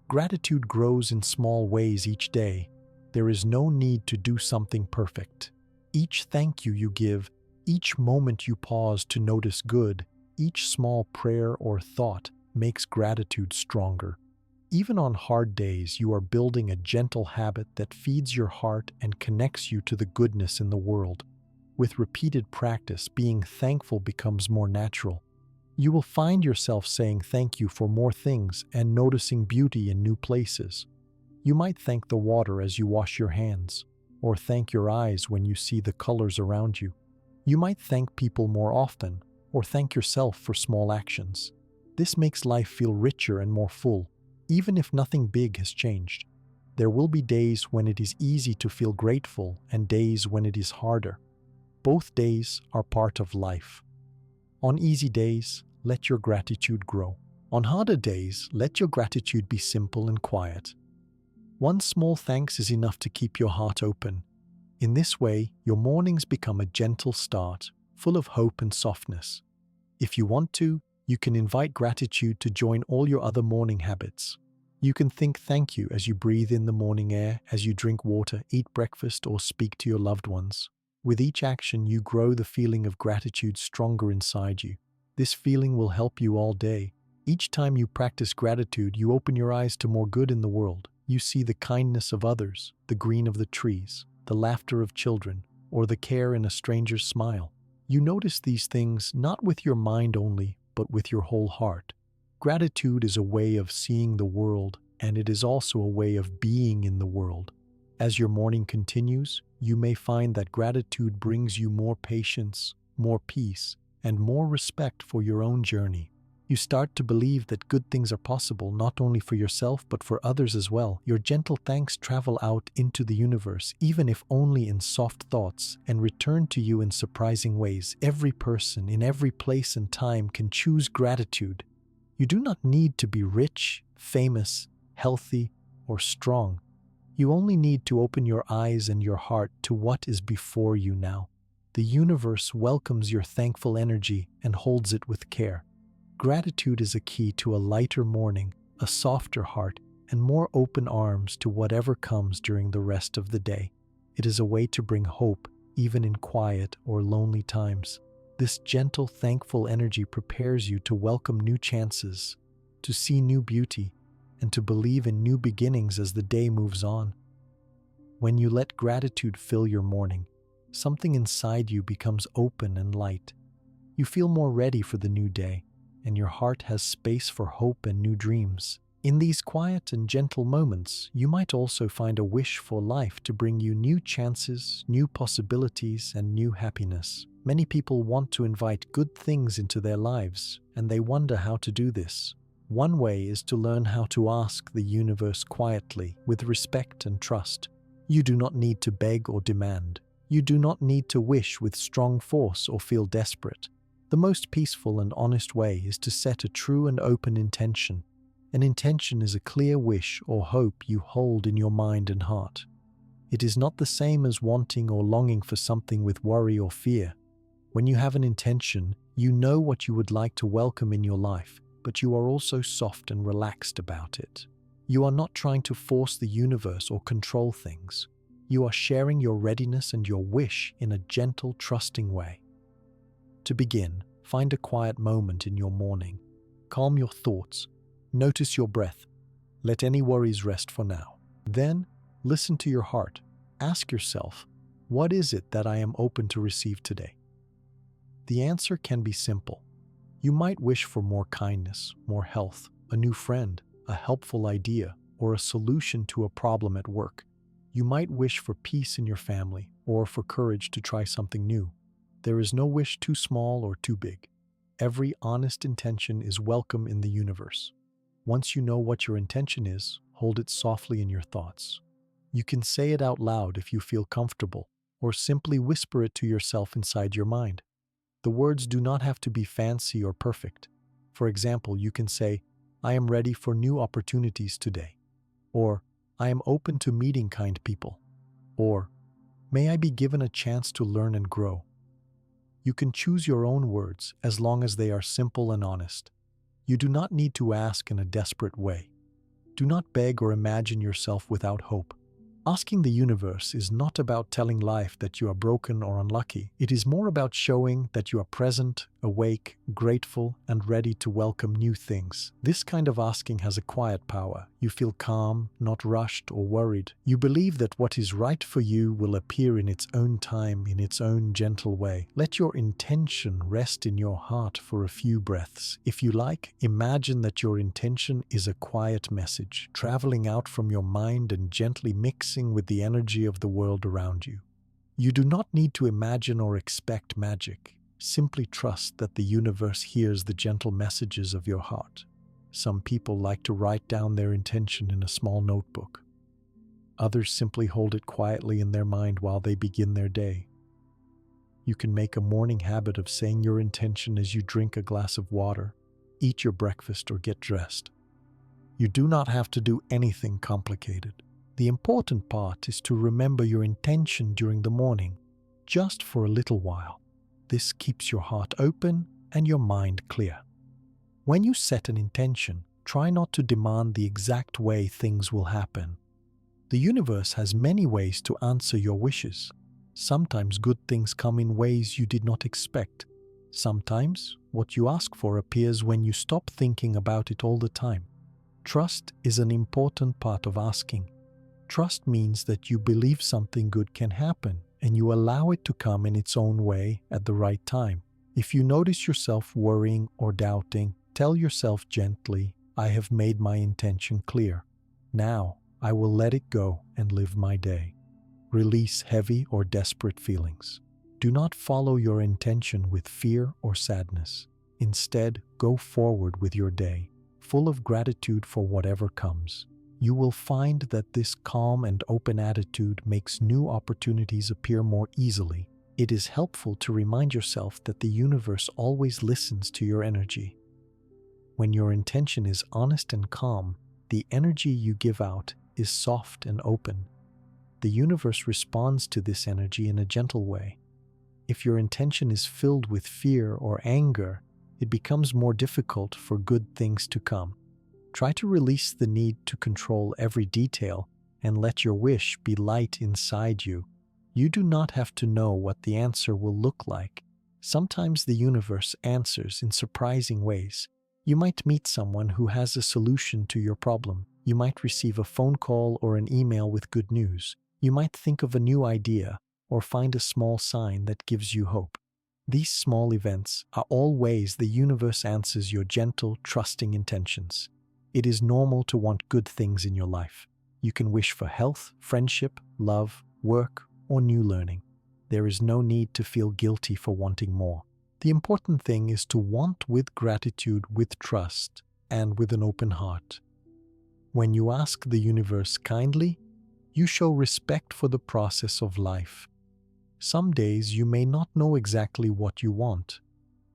Gratitude grows in small ways each day. There is no need to do something perfect. Each thank you give, each moment you pause to notice good, each small prayer or thought makes gratitude stronger. Even on hard days, you are building a gentle habit that feeds your heart and connects you to the goodness in the world. With repeated practice, being thankful becomes more natural. You will find yourself saying thank you for more things and noticing beauty in new places. You might thank the water as you wash your hands, or thank your eyes when you see the colors around you. You might thank people more often, or thank yourself for small actions. This makes life feel richer and more full, even if nothing big has changed. There will be days when it is easy to feel grateful and days when it is harder. Both days are part of life. On easy days, let your gratitude grow. On harder days, let your gratitude be simple and quiet. One small thanks is enough to keep your heart open. In this way, your mornings become a gentle start, full of hope and softness. If you want to, you can invite gratitude to join all your other morning habits. You can think thank you as you breathe in the morning air, as you drink water, eat breakfast, or speak to your loved ones. With each action, you grow the feeling of gratitude stronger inside you. This feeling will help you all day. Each time you practice gratitude, you open your eyes to more good in the world. You see the kindness of others, the green of the trees, the laughter of children, or the care in a stranger's smile. You notice these things not with your mind only, but with your whole heart. Gratitude is a way of seeing the world, and it is also a way of being in the world. As your morning continues, you may find that gratitude brings you more patience, more peace, and more respect for your own journey. You start to believe that good things are possible not only for yourself but for others as well. Your gentle thanks travel out into the universe, even if only in soft thoughts, and return to you in surprising ways. Every person in every place and time can choose gratitude. You do not need to be rich, famous, healthy, or strong. You only need to open your eyes and your heart to what is before you now. The universe welcomes your thankful energy and holds it with care. Gratitude is a key to a lighter morning, a softer heart, and more open arms to whatever comes during the rest of the day. It is a way to bring hope even in quiet or lonely times. This gentle, thankful energy prepares you to welcome new chances, to see new beauty, and to believe in new beginnings as the day moves on. When you let gratitude fill your morning, something inside you becomes open and light. You feel more ready for the new day, and your heart has space for hope and new dreams. In these quiet and gentle moments, you might also find a wish for life to bring you new chances, new possibilities, and new happiness. Many people want to invite good things into their lives, and they wonder how to do this. One way is to learn how to ask the universe quietly, with respect and trust. You do not need to beg or demand. You do not need to wish with strong force or feel desperate. The most peaceful and honest way is to set a true and open intention. An intention is a clear wish or hope you hold in your mind and heart. It is not the same as wanting or longing for something with worry or fear. When you have an intention, you know what you would like to welcome in your life, but you are also soft and relaxed about it. You are not trying to force the universe or control things. You are sharing your readiness and your wish in a gentle, trusting way. To begin, find a quiet moment in your morning. Calm your thoughts. Notice your breath. Let any worries rest for now. Then, listen to your heart. Ask yourself, what is it that I am open to receive today? The answer can be simple. You might wish for more kindness, more health, a new friend, a helpful idea, or a solution to a problem at work. You might wish for peace in your family or for courage to try something new. There is no wish too small or too big. Every honest intention is welcome in the universe. Once you know what your intention is, hold it softly in your thoughts. You can say it out loud if you feel comfortable, or simply whisper it to yourself inside your mind. The words do not have to be fancy or perfect. For example, you can say, I am ready for new opportunities today. Or, I am open to meeting kind people. Or, may I be given a chance to learn and grow. You can choose your own words as long as they are simple and honest. You do not need to ask in a desperate way. Do not beg or imagine yourself without hope. Asking the universe is not about telling life that you are broken or unlucky. It is more about showing that you are present, awake, grateful, and ready to welcome new things. This kind of asking has a quiet power. You feel calm, not rushed or worried. You believe that what is right for you will appear in its own time, in its own gentle way. Let your intention rest in your heart for a few breaths. If you like, imagine that your intention is a quiet message, traveling out from your mind and gently mixing with the energy of the world around you. You do not need to imagine or expect magic. Simply trust that the universe hears the gentle messages of your heart. Some people like to write down their intention in a small notebook. Others simply hold it quietly in their mind while they begin their day. You can make a morning habit of saying your intention as you drink a glass of water, eat your breakfast, or get dressed. You do not have to do anything complicated. The important part is to remember your intention during the morning, just for a little while. This keeps your heart open and your mind clear. When you set an intention, try not to demand the exact way things will happen. The universe has many ways to answer your wishes. Sometimes good things come in ways you did not expect. Sometimes what you ask for appears when you stop thinking about it all the time. Trust is an important part of asking. Trust means that you believe something good can happen, and you allow it to come in its own way at the right time. If you notice yourself worrying or doubting, tell yourself gently, I have made my intention clear. Now, I will let it go and live my day. Release heavy or desperate feelings. Do not follow your intention with fear or sadness. Instead, go forward with your day, full of gratitude for whatever comes. You will find that this calm and open attitude makes new opportunities appear more easily. It is helpful to remind yourself that the universe always listens to your energy. When your intention is honest and calm, the energy you give out is soft and open. The universe responds to this energy in a gentle way. If your intention is filled with fear or anger, it becomes more difficult for good things to come. Try to release the need to control every detail and let your wish be light inside you. You do not have to know what the answer will look like. Sometimes the universe answers in surprising ways. You might meet someone who has a solution to your problem. You might receive a phone call or an email with good news. You might think of a new idea or find a small sign that gives you hope. These small events are all ways the universe answers your gentle, trusting intentions. It is normal to want good things in your life. You can wish for health, friendship, love, work, or new learning. There is no need to feel guilty for wanting more. The important thing is to want with gratitude, with trust, and with an open heart. When you ask the universe kindly, you show respect for the process of life. Some days you may not know exactly what you want.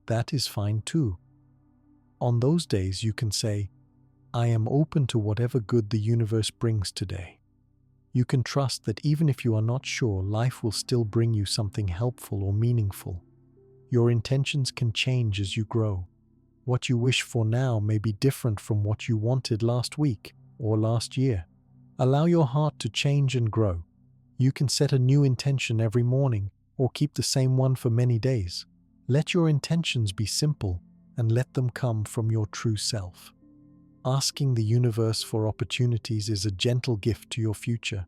That is fine too. On those days you can say, I am open to whatever good the universe brings today. You can trust that even if you are not sure, life will still bring you something helpful or meaningful. Your intentions can change as you grow. What you wish for now may be different from what you wanted last week or last year. Allow your heart to change and grow. You can set a new intention every morning or keep the same one for many days. Let your intentions be simple and let them come from your true self. Asking the universe for opportunities is a gentle gift to your future.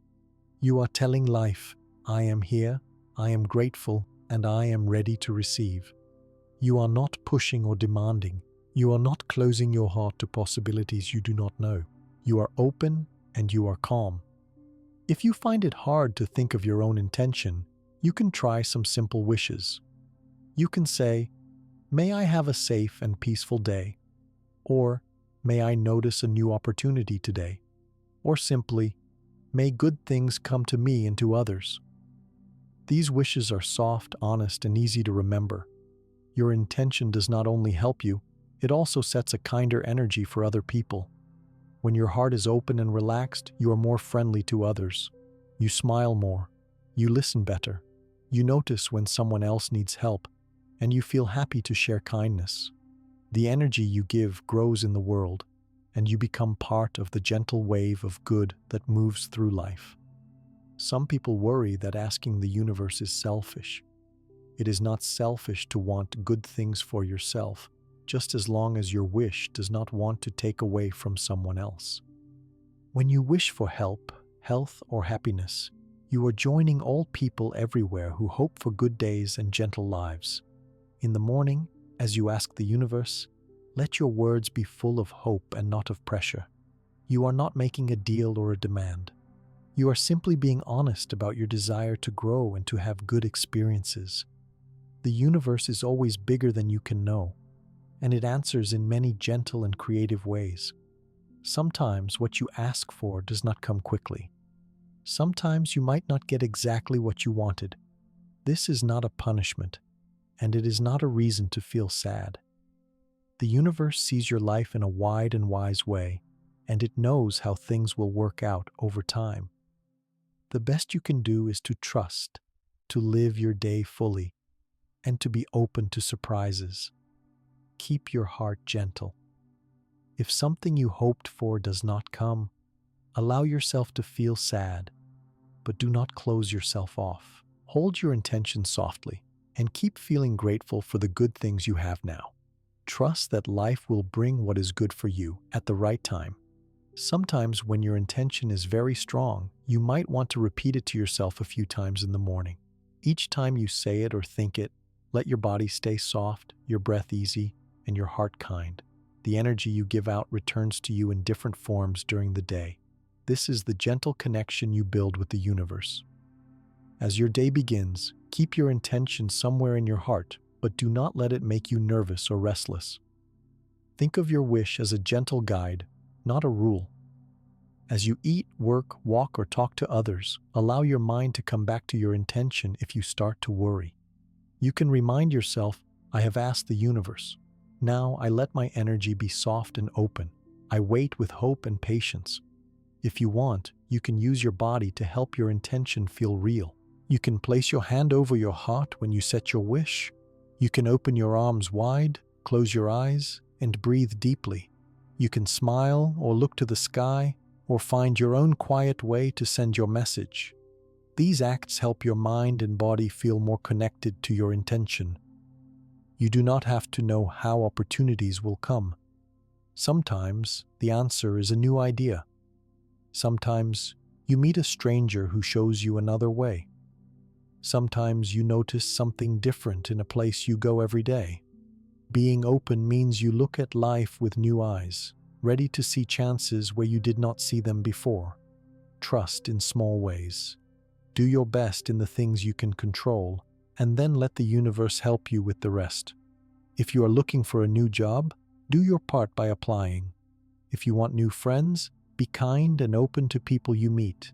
You are telling life, I am here, I am grateful, and I am ready to receive. You are not pushing or demanding. You are not closing your heart to possibilities you do not know. You are open and you are calm. If you find it hard to think of your own intention, you can try some simple wishes. You can say, may I have a safe and peaceful day, or may I notice a new opportunity today, or simply, may good things come to me and to others. These wishes are soft, honest, and easy to remember. Your intention does not only help you, it also sets a kinder energy for other people. When your heart is open and relaxed, you are more friendly to others. You smile more. You listen better. You notice when someone else needs help, and you feel happy to share kindness. The energy you give grows in the world, and you become part of the gentle wave of good that moves through life. Some people worry that asking the universe is selfish. It is not selfish to want good things for yourself, just as long as your wish does not want to take away from someone else. When you wish for help, health, or happiness, you are joining all people everywhere who hope for good days and gentle lives. In the morning, as you ask the universe, let your words be full of hope and not of pressure. You are not making a deal or a demand. You are simply being honest about your desire to grow and to have good experiences. The universe is always bigger than you can know, and it answers in many gentle and creative ways. Sometimes what you ask for does not come quickly. Sometimes you might not get exactly what you wanted. This is not a punishment, and it is not a reason to feel sad. The universe sees your life in a wide and wise way, and it knows how things will work out over time. The best you can do is to trust, to live your day fully, and to be open to surprises. Keep your heart gentle. If something you hoped for does not come, allow yourself to feel sad, but do not close yourself off. Hold your intention softly and keep feeling grateful for the good things you have now. Trust that life will bring what is good for you at the right time. Sometimes when your intention is very strong, you might want to repeat it to yourself a few times in the morning. Each time you say it or think it, let your body stay soft, your breath easy, and your heart kind. The energy you give out returns to you in different forms during the day. This is the gentle connection you build with the universe. As your day begins, keep your intention somewhere in your heart, but do not let it make you nervous or restless. Think of your wish as a gentle guide, not a rule. As you eat, work, walk, or talk to others, allow your mind to come back to your intention if you start to worry. You can remind yourself, I have asked the universe. Now I let my energy be soft and open. I wait with hope and patience. If you want, you can use your body to help your intention feel real. You can place your hand over your heart when you set your wish. You can open your arms wide, close your eyes, and breathe deeply. You can smile or look to the sky or find your own quiet way to send your message. These acts help your mind and body feel more connected to your intention. You do not have to know how opportunities will come. Sometimes the answer is a new idea. Sometimes you meet a stranger who shows you another way. Sometimes you notice something different in a place you go every day. Being open means you look at life with new eyes, ready to see chances where you did not see them before. Trust in small ways. Do your best in the things you can control, and then let the universe help you with the rest. If you are looking for a new job, do your part by applying. If you want new friends, be kind and open to people you meet.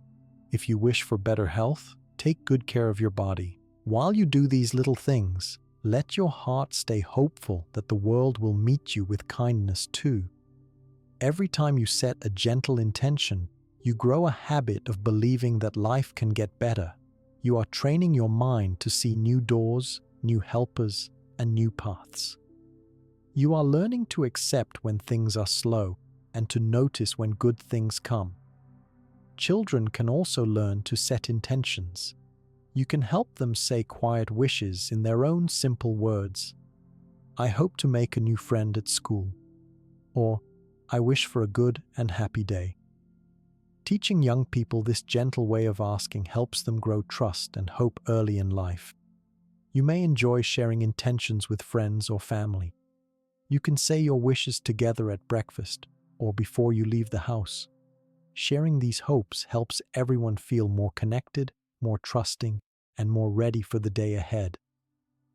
If you wish for better health, take good care of your body. While you do these little things, let your heart stay hopeful that the world will meet you with kindness too. Every time you set a gentle intention, you grow a habit of believing that life can get better. You are training your mind to see new doors, new helpers, and new paths. You are learning to accept when things are slow and to notice when good things come. Children can also learn to set intentions. You can help them say quiet wishes in their own simple words. I hope to make a new friend at school. Or, I wish for a good and happy day. Teaching young people this gentle way of asking helps them grow trust and hope early in life. You may enjoy sharing intentions with friends or family. You can say your wishes together at breakfast or before you leave the house. Sharing these hopes helps everyone feel more connected, more trusting, and more ready for the day ahead.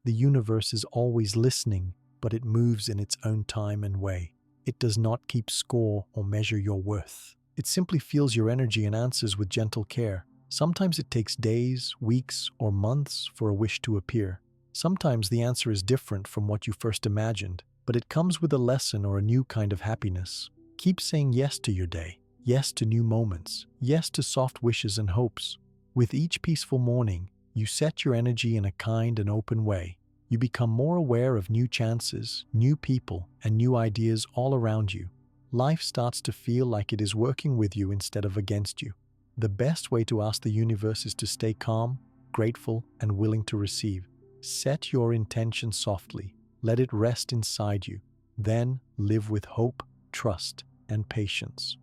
The universe is always listening, but it moves in its own time and way. It does not keep score or measure your worth. It simply feels your energy and answers with gentle care. Sometimes it takes days, weeks, or months for a wish to appear. Sometimes the answer is different from what you first imagined, but it comes with a lesson or a new kind of happiness. Keep saying yes to your day, yes to new moments, yes to soft wishes and hopes. With each peaceful morning, you set your energy in a kind and open way. You become more aware of new chances, new people, and new ideas all around you. Life starts to feel like it is working with you instead of against you. The best way to ask the universe is to stay calm, grateful, and willing to receive. Set your intention softly. Let it rest inside you. Then live with hope, trust, and patience.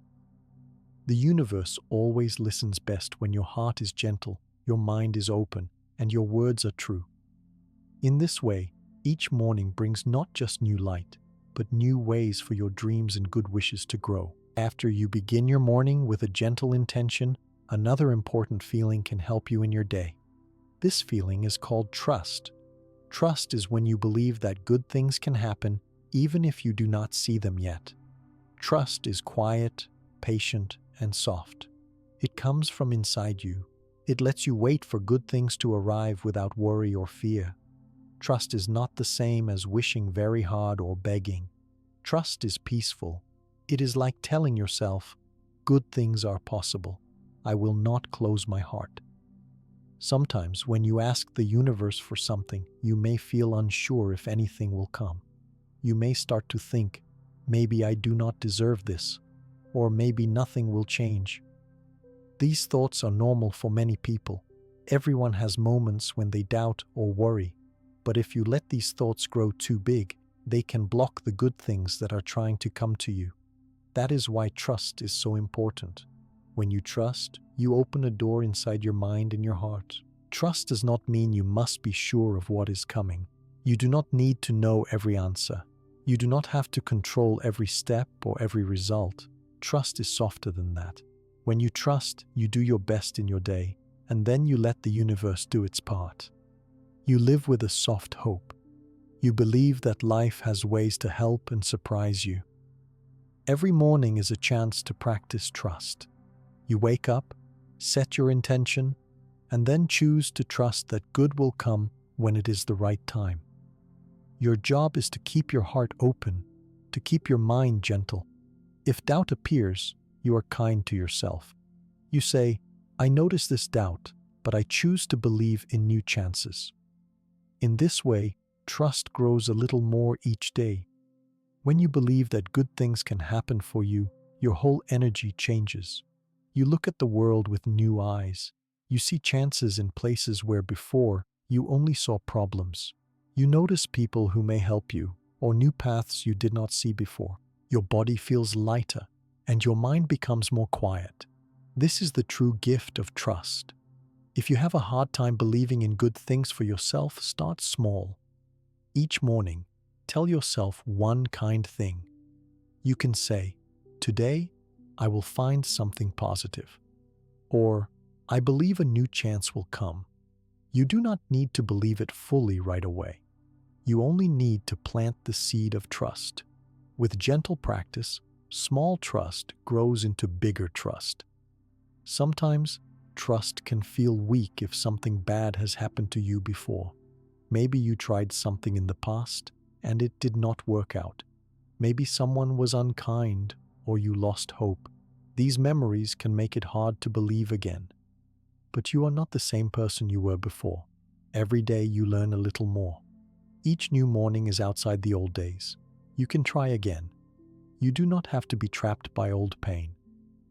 The universe always listens best when your heart is gentle, your mind is open, and your words are true. In this way, each morning brings not just new light, but new ways for your dreams and good wishes to grow. After you begin your morning with a gentle intention, another important feeling can help you in your day. This feeling is called trust. Trust is when you believe that good things can happen even if you do not see them yet. Trust is quiet, patient, and soft. It comes from inside you. It lets you wait for good things to arrive without worry or fear. Trust is not the same as wishing very hard or begging. Trust is peaceful. It is like telling yourself, good things are possible. I will not close my heart. Sometimes when you ask the universe for something, you may feel unsure if anything will come. You may start to think, maybe I do not deserve this, or maybe nothing will change. These thoughts are normal for many people. Everyone has moments when they doubt or worry. But if you let these thoughts grow too big, they can block the good things that are trying to come to you. That is why trust is so important. When you trust, you open a door inside your mind and your heart. Trust does not mean you must be sure of what is coming. You do not need to know every answer. You do not have to control every step or every result. Trust is softer than that. When you trust, you do your best in your day, and then you let the universe do its part. You live with a soft hope. You believe that life has ways to help and surprise you. Every morning is a chance to practice trust. You wake up, set your intention, and then choose to trust that good will come when it is the right time. Your job is to keep your heart open, to keep your mind gentle. If doubt appears, you are kind to yourself. You say, I notice this doubt, but I choose to believe in new chances. In this way, trust grows a little more each day. When you believe that good things can happen for you, your whole energy changes. You look at the world with new eyes. You see chances in places where before you only saw problems. You notice people who may help you, or new paths you did not see before. Your body feels lighter, and your mind becomes more quiet. This is the true gift of trust. If you have a hard time believing in good things for yourself, start small. Each morning, tell yourself one kind thing. You can say, "Today, I will find something positive." Or, "I believe a new chance will come." You do not need to believe it fully right away. You only need to plant the seed of trust. With gentle practice, small trust grows into bigger trust. Sometimes, trust can feel weak if something bad has happened to you before. Maybe you tried something in the past and it did not work out. Maybe someone was unkind or you lost hope. These memories can make it hard to believe again. But you are not the same person you were before. Every day you learn a little more. Each new morning is outside the old days. You can try again. You do not have to be trapped by old pain.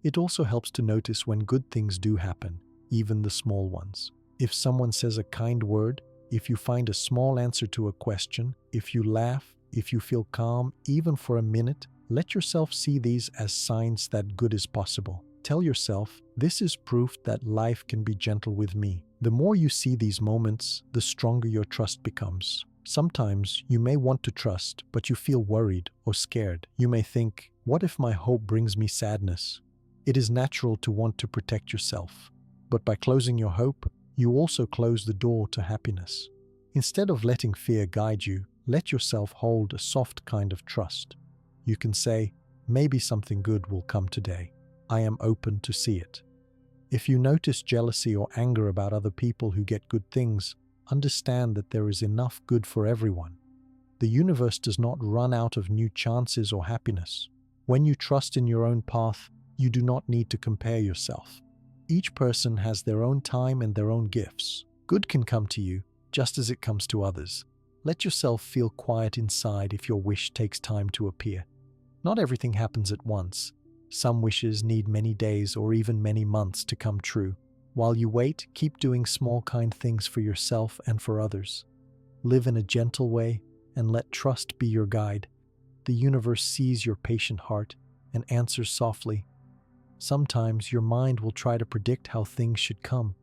It also helps to notice when good things do happen, even the small ones. If someone says a kind word, if you find a small answer to a question, if you laugh, if you feel calm, even for a minute, let yourself see these as signs that good is possible. Tell yourself, "This is proof that life can be gentle with me." The more you see these moments, the stronger your trust becomes. Sometimes you may want to trust, but you feel worried or scared. You may think, "What if my hope brings me sadness?" It is natural to want to protect yourself. But by closing your hope, you also close the door to happiness. Instead of letting fear guide you, let yourself hold a soft kind of trust. You can say, "Maybe something good will come today. I am open to see it." If you notice jealousy or anger about other people who get good things, understand that there is enough good for everyone. The universe does not run out of new chances or happiness. When you trust in your own path, you do not need to compare yourself. Each person has their own time and their own gifts. Good can come to you, just as it comes to others. Let yourself feel quiet inside if your wish takes time to appear. Not everything happens at once. Some wishes need many days or even many months to come true. While you wait, keep doing small kind things for yourself and for others. Live in a gentle way and let trust be your guide. The universe sees your patient heart and answers softly. Sometimes your mind will try to predict how things should come.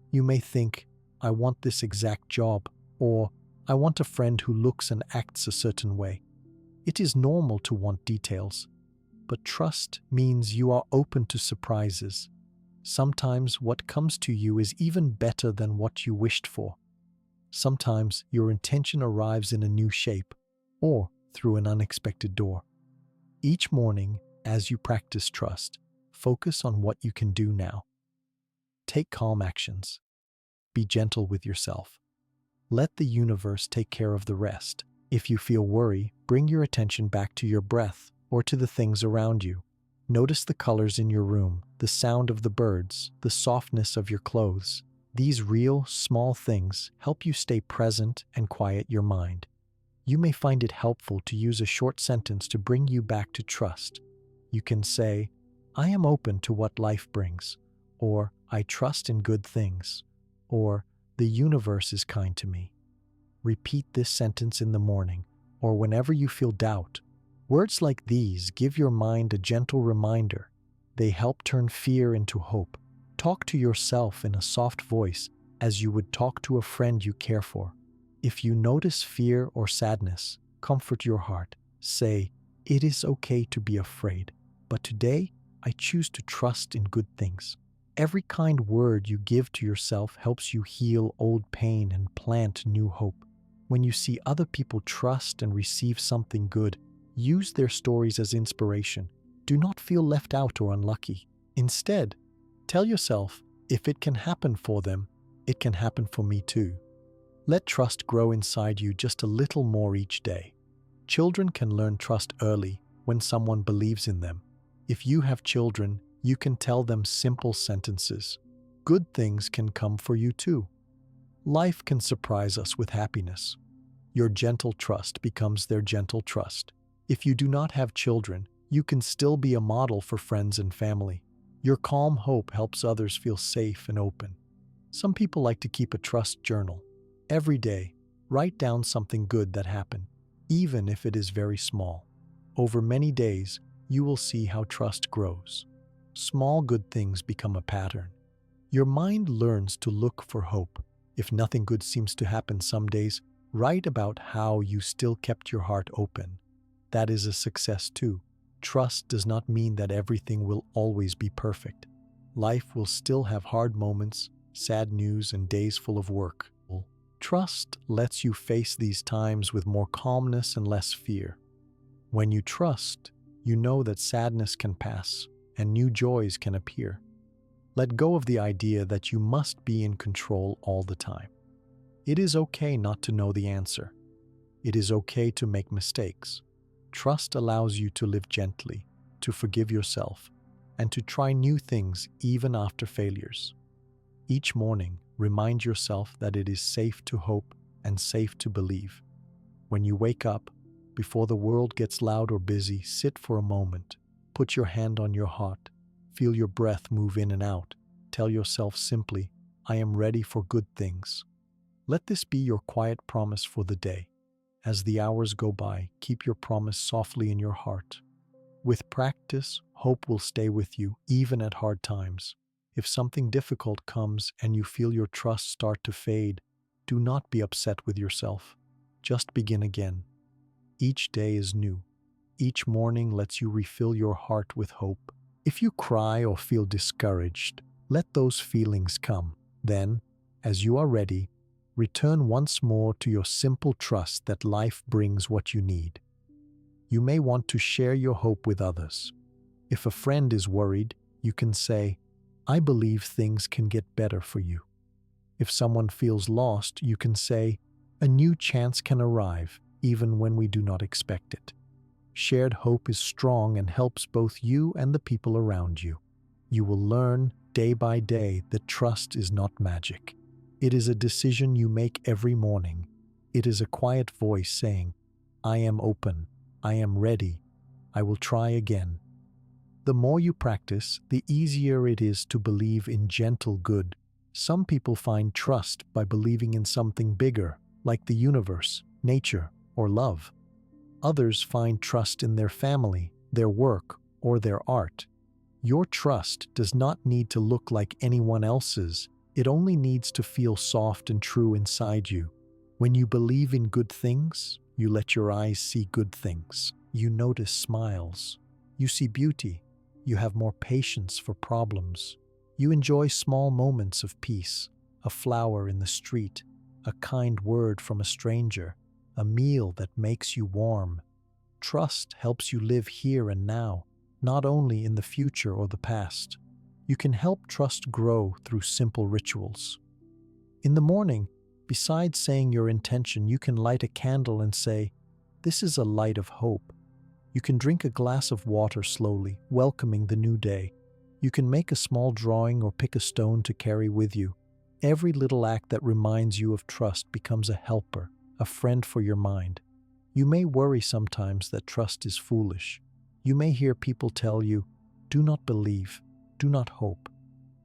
You may think, "I want this exact job," or "I want a friend who looks and acts a certain way." It is normal to want details, but trust means you are open to surprises. Sometimes what comes to you is even better than what you wished for. Sometimes your intention arrives in a new shape or through an unexpected door. Each morning, as you practice trust, focus on what you can do now. Take calm actions. Be gentle with yourself. Let the universe take care of the rest. If you feel worry, bring your attention back to your breath or to the things around you. Notice the colors in your room, the sound of the birds, the softness of your clothes. These real, small things help you stay present and quiet your mind. You may find it helpful to use a short sentence to bring you back to trust. You can say, "I am open to what life brings," or "I trust in good things," or "The universe is kind to me." Repeat this sentence in the morning or whenever you feel doubt. Words like these give your mind a gentle reminder. They help turn fear into hope. Talk to yourself in a soft voice as you would talk to a friend you care for. If you notice fear or sadness, comfort your heart. Say, "It is okay to be afraid, but today I choose to trust in good things." Every kind word you give to yourself helps you heal old pain and plant new hope. When you see other people trust and receive something good, use their stories as inspiration. Do not feel left out or unlucky. Instead, tell yourself, if it can happen for them, it can happen for me too. Let trust grow inside you just a little more each day. Children can learn trust early when someone believes in them. If you have children, you can tell them simple sentences. Good things can come for you too. Life can surprise us with happiness. Your gentle trust becomes their gentle trust. If you do not have children, you can still be a model for friends and family. Your calm hope helps others feel safe and open. Some people like to keep a trust journal. Every day, write down something good that happened, even if it is very small. Over many days, you will see how trust grows. Small good things become a pattern. Your mind learns to look for hope. If nothing good seems to happen some days, write about how you still kept your heart open. That is a success too. Trust does not mean that everything will always be perfect. Life will still have hard moments, sad news, and days full of work. Trust lets you face these times with more calmness and less fear. When you trust, you know that sadness can pass and new joys can appear. Let go of the idea that you must be in control all the time. It is okay not to know the answer. It is okay to make mistakes. Trust allows you to live gently, to forgive yourself, and to try new things even after failures. Each morning, remind yourself that it is safe to hope and safe to believe. When you wake up, before the world gets loud or busy, sit for a moment. Put your hand on your heart. Feel your breath move in and out. Tell yourself simply, I am ready for good things. Let this be your quiet promise for the day. As the hours go by, keep your promise softly in your heart. With practice, hope will stay with you even at hard times. If something difficult comes and you feel your trust start to fade, do not be upset with yourself. Just begin again. Each day is new. Each morning lets you refill your heart with hope. If you cry or feel discouraged, let those feelings come. Then, as you are ready, return once more to your simple trust that life brings what you need. You may want to share your hope with others. If a friend is worried, you can say, I believe things can get better for you. If someone feels lost, you can say, a new chance can arrive even when we do not expect it. Shared hope is strong and helps both you and the people around you. You will learn day by day that trust is not magic. It is a decision you make every morning. It is a quiet voice saying, I am open, I am ready, I will try again. The more you practice, the easier it is to believe in gentle good. Some people find trust by believing in something bigger, like the universe, nature, or love. Others find trust in their family, their work, or their art. Your trust does not need to look like anyone else's. It only needs to feel soft and true inside you. When you believe in good things, you let your eyes see good things. You notice smiles. You see beauty. You have more patience for problems. You enjoy small moments of peace, a flower in the street, a kind word from a stranger, a meal that makes you warm. Trust helps you live here and now, not only in the future or the past. You can help trust grow through simple rituals. In the morning, besides saying your intention, you can light a candle and say, this is a light of hope. You can drink a glass of water slowly, welcoming the new day. You can make a small drawing or pick a stone to carry with you. Every little act that reminds you of trust becomes a helper, a friend for your mind. You may worry sometimes that trust is foolish. You may hear people tell you, do not believe, do not hope.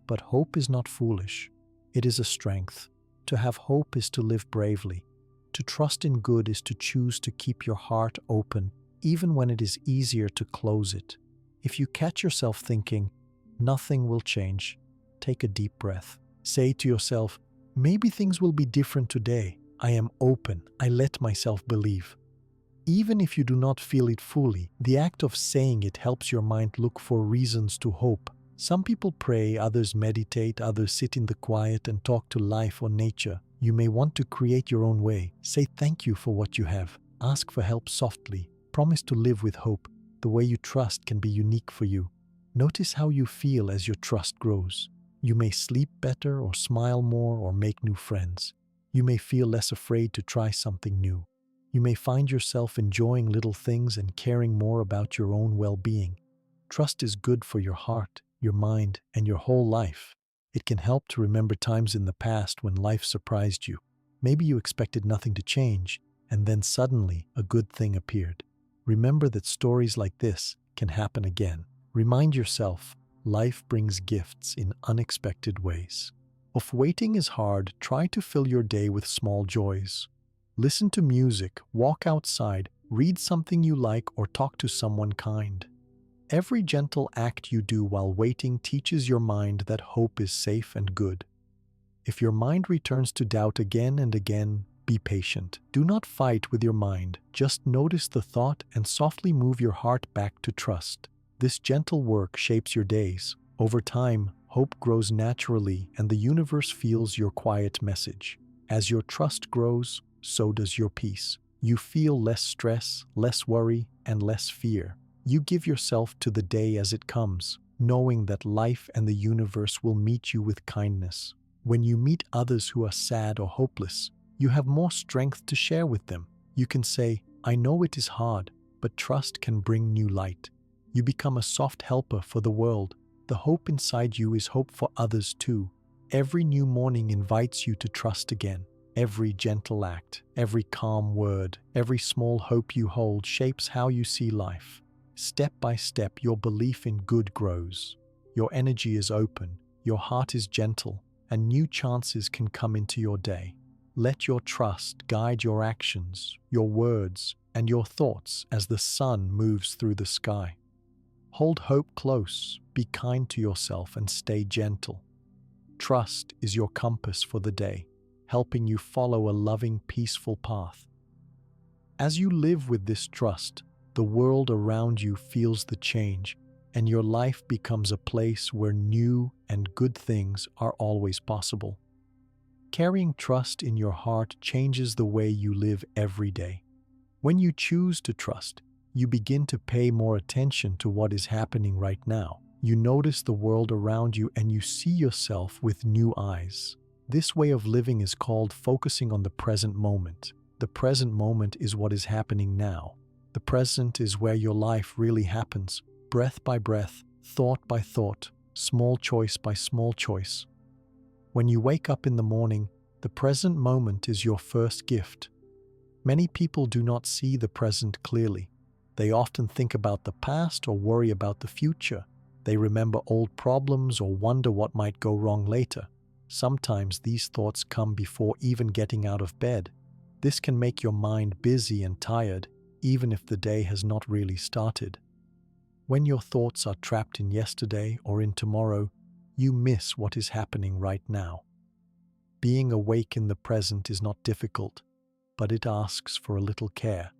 But hope is not foolish. It is a strength. To have hope is to live bravely. To trust in good is to choose to keep your heart open, even when it is easier to close it. If you catch yourself thinking, nothing will change, take a deep breath. Say to yourself, maybe things will be different today. I am open. I let myself believe. Even if you do not feel it fully, the act of saying it helps your mind look for reasons to hope. Some people pray, others meditate, others sit in the quiet and talk to life or nature. You may want to create your own way. Say thank you for what you have. Ask for help softly. Promise to live with hope. The way you trust can be unique for you. Notice how you feel as your trust grows. You may sleep better or smile more or make new friends. You may feel less afraid to try something new. You may find yourself enjoying little things and caring more about your own well-being. Trust is good for your heart, your mind, and your whole life. It can help to remember times in the past when life surprised you. Maybe you expected nothing to change, and then suddenly a good thing appeared. Remember that stories like this can happen again. Remind yourself, life brings gifts in unexpected ways. If waiting is hard, try to fill your day with small joys. Listen to music, walk outside, read something you like, or talk to someone kind. Every gentle act you do while waiting teaches your mind that hope is safe and good. If your mind returns to doubt again and again, be patient. Do not fight with your mind. Just notice the thought and softly move your heart back to trust. This gentle work shapes your days. Over time, hope grows naturally and the universe feels your quiet message. As your trust grows, so does your peace. You feel less stress, less worry, and less fear. You give yourself to the day as it comes, knowing that life and the universe will meet you with kindness. When you meet others who are sad or hopeless, you have more strength to share with them. You can say, "I know it is hard, but trust can bring new light." You become a soft helper for the world. The hope inside you is hope for others too. Every new morning invites you to trust again. Every gentle act, every calm word, every small hope you hold shapes how you see life. Step by step, your belief in good grows. Your energy is open, your heart is gentle, and new chances can come into your day. Let your trust guide your actions, your words, and your thoughts as the sun moves through the sky. Hold hope close, be kind to yourself, and stay gentle. Trust is your compass for the day, helping you follow a loving, peaceful path. As you live with this trust, the world around you feels the change, and your life becomes a place where new and good things are always possible. Carrying trust in your heart changes the way you live every day. When you choose to trust, you begin to pay more attention to what is happening right now. You notice the world around you and you see yourself with new eyes. This way of living is called focusing on the present moment. The present moment is what is happening now. The present is where your life really happens, breath by breath, thought by thought, small choice by small choice. When you wake up in the morning, the present moment is your first gift. Many people do not see the present clearly. They often think about the past or worry about the future. They remember old problems or wonder what might go wrong later. Sometimes these thoughts come before even getting out of bed. This can make your mind busy and tired, even if the day has not really started. When your thoughts are trapped in yesterday or in tomorrow, you miss what is happening right now. Being awake in the present is not difficult, but it asks for a little care.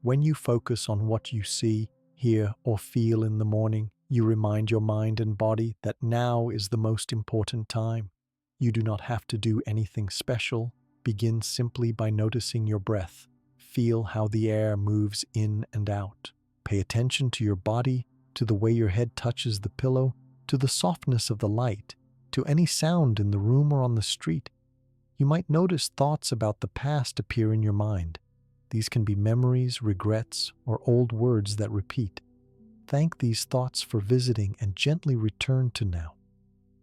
When you focus on what you see, hear, or feel in the morning, you remind your mind and body that now is the most important time. You do not have to do anything special. Begin simply by noticing your breath. Feel how the air moves in and out. Pay attention to your body, to the way your head touches the pillow, to the softness of the light, to any sound in the room or on the street. You might notice thoughts about the past appear in your mind. These can be memories, regrets, or old words that repeat. Thank these thoughts for visiting and gently return to now.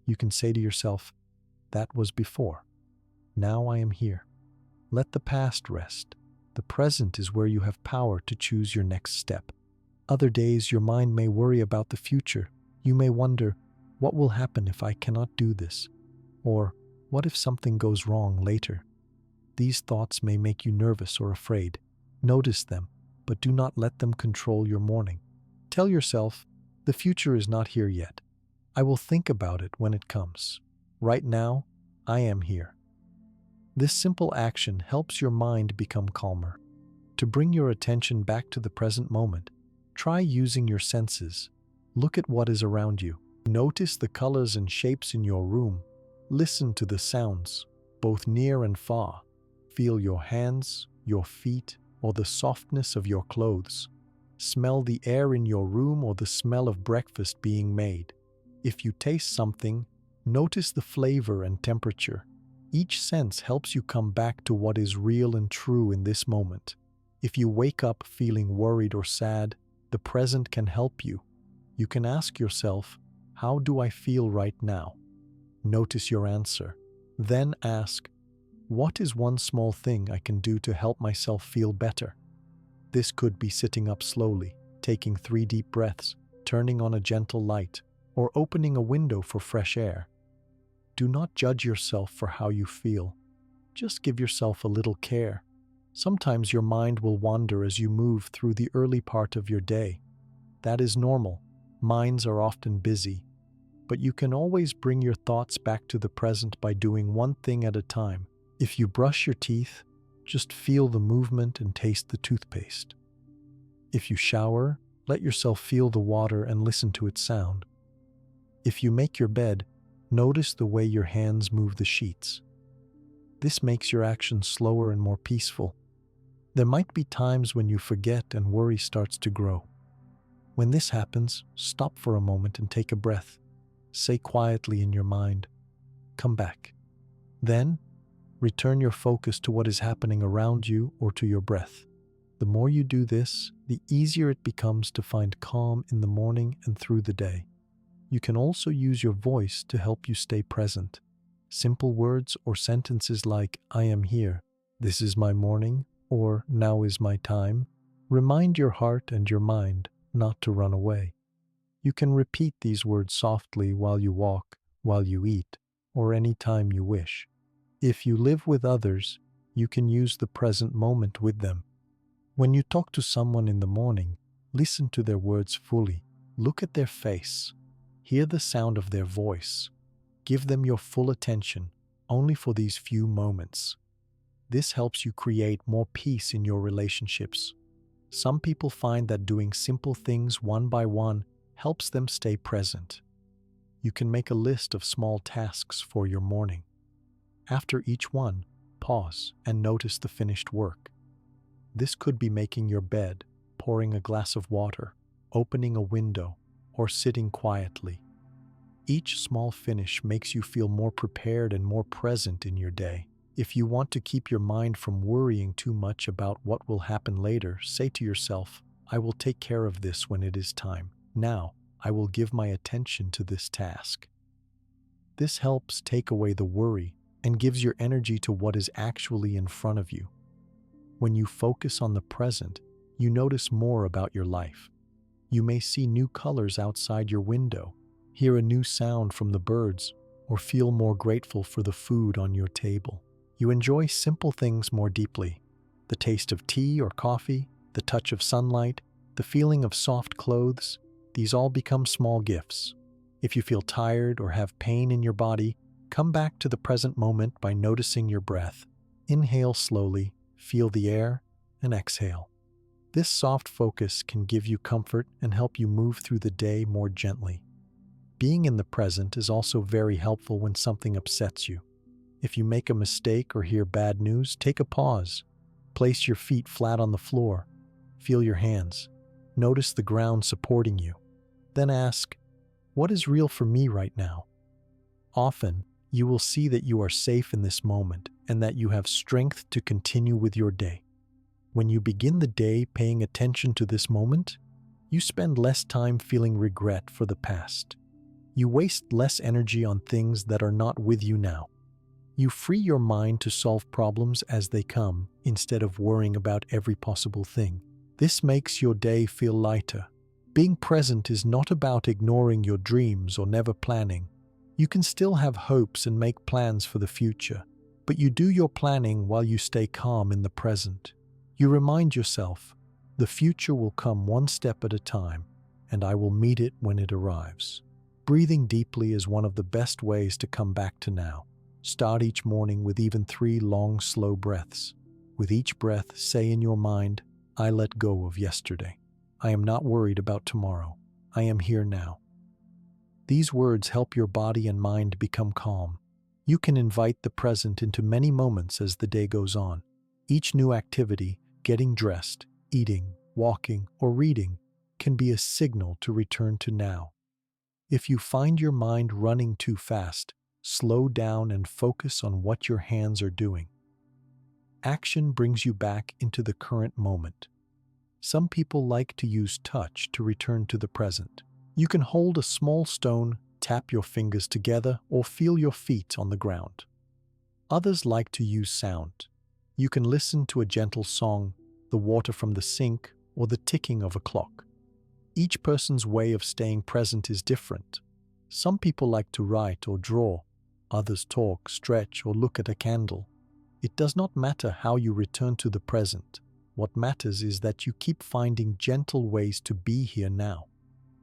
You can say to yourself, "That was before. Now I am here." Let the past rest. The present is where you have power to choose your next step. Other days your mind may worry about the future. You may wonder, what will happen if I cannot do this? Or, what if something goes wrong later? These thoughts may make you nervous or afraid. Notice them, but do not let them control your morning. Tell yourself, the future is not here yet. I will think about it when it comes. Right now, I am here. This simple action helps your mind become calmer. To bring your attention back to the present moment, try using your senses. Look at what is around you. Notice the colors and shapes in your room. Listen to the sounds, both near and far. Feel your hands, your feet, or the softness of your clothes. Smell the air in your room or the smell of breakfast being made. If you taste something, notice the flavor and temperature. Each sense helps you come back to what is real and true in this moment. If you wake up feeling worried or sad, the present can help you. You can ask yourself, how do I feel right now? Notice your answer. Then ask, what is one small thing I can do to help myself feel better? This could be sitting up slowly, taking 3 deep breaths, turning on a gentle light, or opening a window for fresh air. Do not judge yourself for how you feel. Just give yourself a little care. Sometimes your mind will wander as you move through the early part of your day. That is normal. Minds are often busy. But you can always bring your thoughts back to the present by doing one thing at a time. If you brush your teeth, just feel the movement and taste the toothpaste. If you shower, let yourself feel the water and listen to its sound. If you make your bed, notice the way your hands move the sheets. This makes your actions slower and more peaceful. There might be times when you forget and worry starts to grow. When this happens, stop for a moment and take a breath. Say quietly in your mind, "Come back." Then, return your focus to what is happening around you or to your breath. The more you do this, the easier it becomes to find calm in the morning and through the day. You can also use your voice to help you stay present. Simple words or sentences like, "I am here," "This is my morning," or "Now is my time," remind your heart and your mind not to run away. You can repeat these words softly while you walk, while you eat, or any time you wish. If you live with others, you can use the present moment with them. When you talk to someone in the morning, listen to their words fully. Look at their face. Hear the sound of their voice. Give them your full attention, only for these few moments. This helps you create more peace in your relationships. Some people find that doing simple things one by one helps them stay present. You can make a list of small tasks for your morning. After each one, pause and notice the finished work. This could be making your bed, pouring a glass of water, opening a window, or sitting quietly. Each small finish makes you feel more prepared and more present in your day. If you want to keep your mind from worrying too much about what will happen later, say to yourself, "I will take care of this when it is time. Now, I will give my attention to this task." This helps take away the worry and gives your energy to what is actually in front of you. When you focus on the present, you notice more about your life. You may see new colors outside your window, hear a new sound from the birds, or feel more grateful for the food on your table. You enjoy simple things more deeply. The taste of tea or coffee, the touch of sunlight, the feeling of soft clothes, these all become small gifts. If you feel tired or have pain in your body, come back to the present moment by noticing your breath. Inhale slowly, feel the air, and exhale. This soft focus can give you comfort and help you move through the day more gently. Being in the present is also very helpful when something upsets you. If you make a mistake or hear bad news, take a pause. Place your feet flat on the floor. Feel your hands. Notice the ground supporting you. Then ask, "What is real for me right now?" Often, you will see that you are safe in this moment and that you have strength to continue with your day. When you begin the day paying attention to this moment, you spend less time feeling regret for the past. You waste less energy on things that are not with you now. You free your mind to solve problems as they come, instead of worrying about every possible thing. This makes your day feel lighter. Being present is not about ignoring your dreams or never planning. You can still have hopes and make plans for the future, but you do your planning while you stay calm in the present. You remind yourself, "The future will come one step at a time, and I will meet it when it arrives." Breathing deeply is one of the best ways to come back to now. Start each morning with even 3 long, slow breaths. With each breath, say in your mind, "I let go of yesterday. I am not worried about tomorrow. I am here now." These words help your body and mind become calm. You can invite the present into many moments as the day goes on. Each new activity, getting dressed, eating, walking, or reading, can be a signal to return to now. If you find your mind running too fast, slow down and focus on what your hands are doing. Action brings you back into the current moment. Some people like to use touch to return to the present. You can hold a small stone, tap your fingers together, or feel your feet on the ground. Others like to use sound. You can listen to a gentle song, the water from the sink, or the ticking of a clock. Each person's way of staying present is different. Some people like to write or draw, others talk, stretch, or look at a candle. It does not matter how you return to the present. What matters is that you keep finding gentle ways to be here now.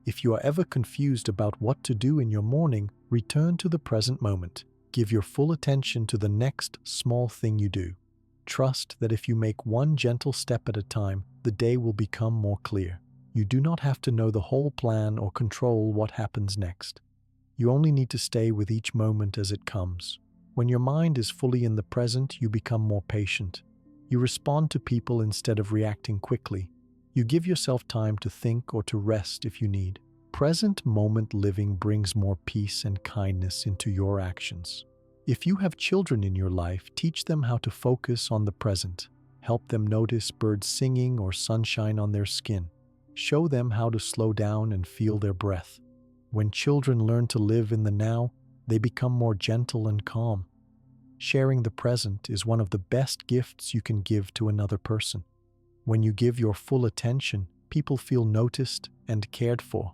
If you are ever confused about what to do in your morning, return to the present moment. Give your full attention to the next small thing you do. Trust that if you make one gentle step at a time, the day will become more clear. You do not have to know the whole plan or control what happens next. You only need to stay with each moment as it comes. When your mind is fully in the present, you become more patient. You respond to people instead of reacting quickly. You give yourself time to think or to rest if you need. Present moment living brings more peace and kindness into your actions. If you have children in your life, teach them how to focus on the present. Help them notice birds singing or sunshine on their skin. Show them how to slow down and feel their breath. When children learn to live in the now, they become more gentle and calm. Sharing the present is one of the best gifts you can give to another person. When you give your full attention, people feel noticed and cared for.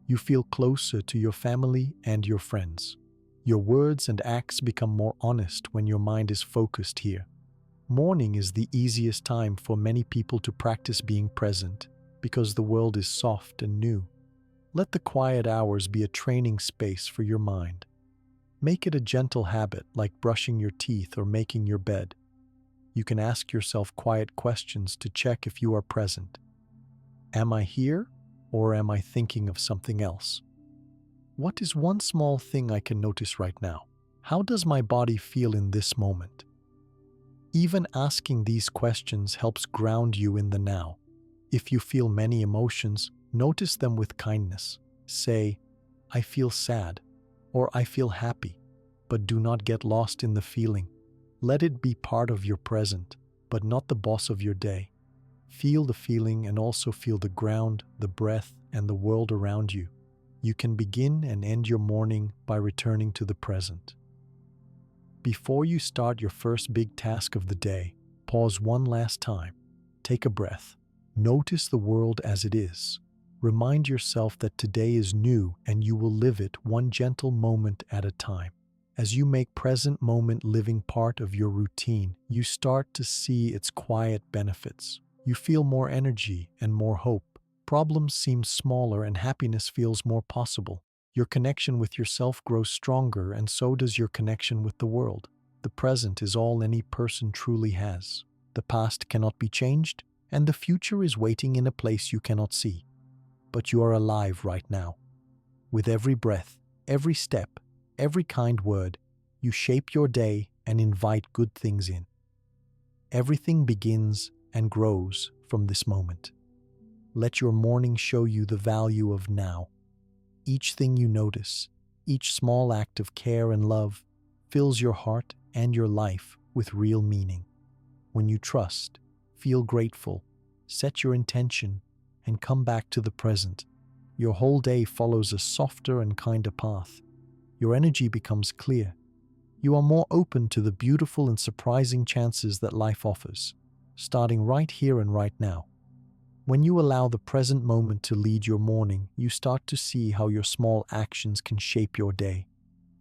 You feel closer to your family and your friends. Your words and acts become more honest when your mind is focused here. Morning is the easiest time for many people to practice being present because the world is soft and new. Let the quiet hours be a training space for your mind. Make it a gentle habit like brushing your teeth or making your bed. You can ask yourself quiet questions to check if you are present. Am I here, or am I thinking of something else? What is one small thing I can notice right now? How does my body feel in this moment? Even asking these questions helps ground you in the now. If you feel many emotions, notice them with kindness. Say, I feel sad, or I feel happy, but do not get lost in the feeling. Let it be part of your present, but not the boss of your day. Feel the feeling and also feel the ground, the breath, and the world around you. You can begin and end your morning by returning to the present. Before you start your first big task of the day, pause one last time. Take a breath. Notice the world as it is. Remind yourself that today is new and you will live it one gentle moment at a time. As you make present moment living part of your routine, you start to see its quiet benefits. You feel more energy and more hope. Problems seem smaller and happiness feels more possible. Your connection with yourself grows stronger, and so does your connection with the world. The present is all any person truly has. The past cannot be changed, and the future is waiting in a place you cannot see. But you are alive right now. With every breath, every step, every kind word, you shape your day and invite good things in. Everything begins and grows from this moment. Let your morning show you the value of now. Each thing you notice, each small act of care and love, fills your heart and your life with real meaning. When you trust, feel grateful, set your intention, and come back to the present, your whole day follows a softer and kinder path. Your energy becomes clear. You are more open to the beautiful and surprising chances that life offers, starting right here and right now. When you allow the present moment to lead your morning, you start to see how your small actions can shape your day.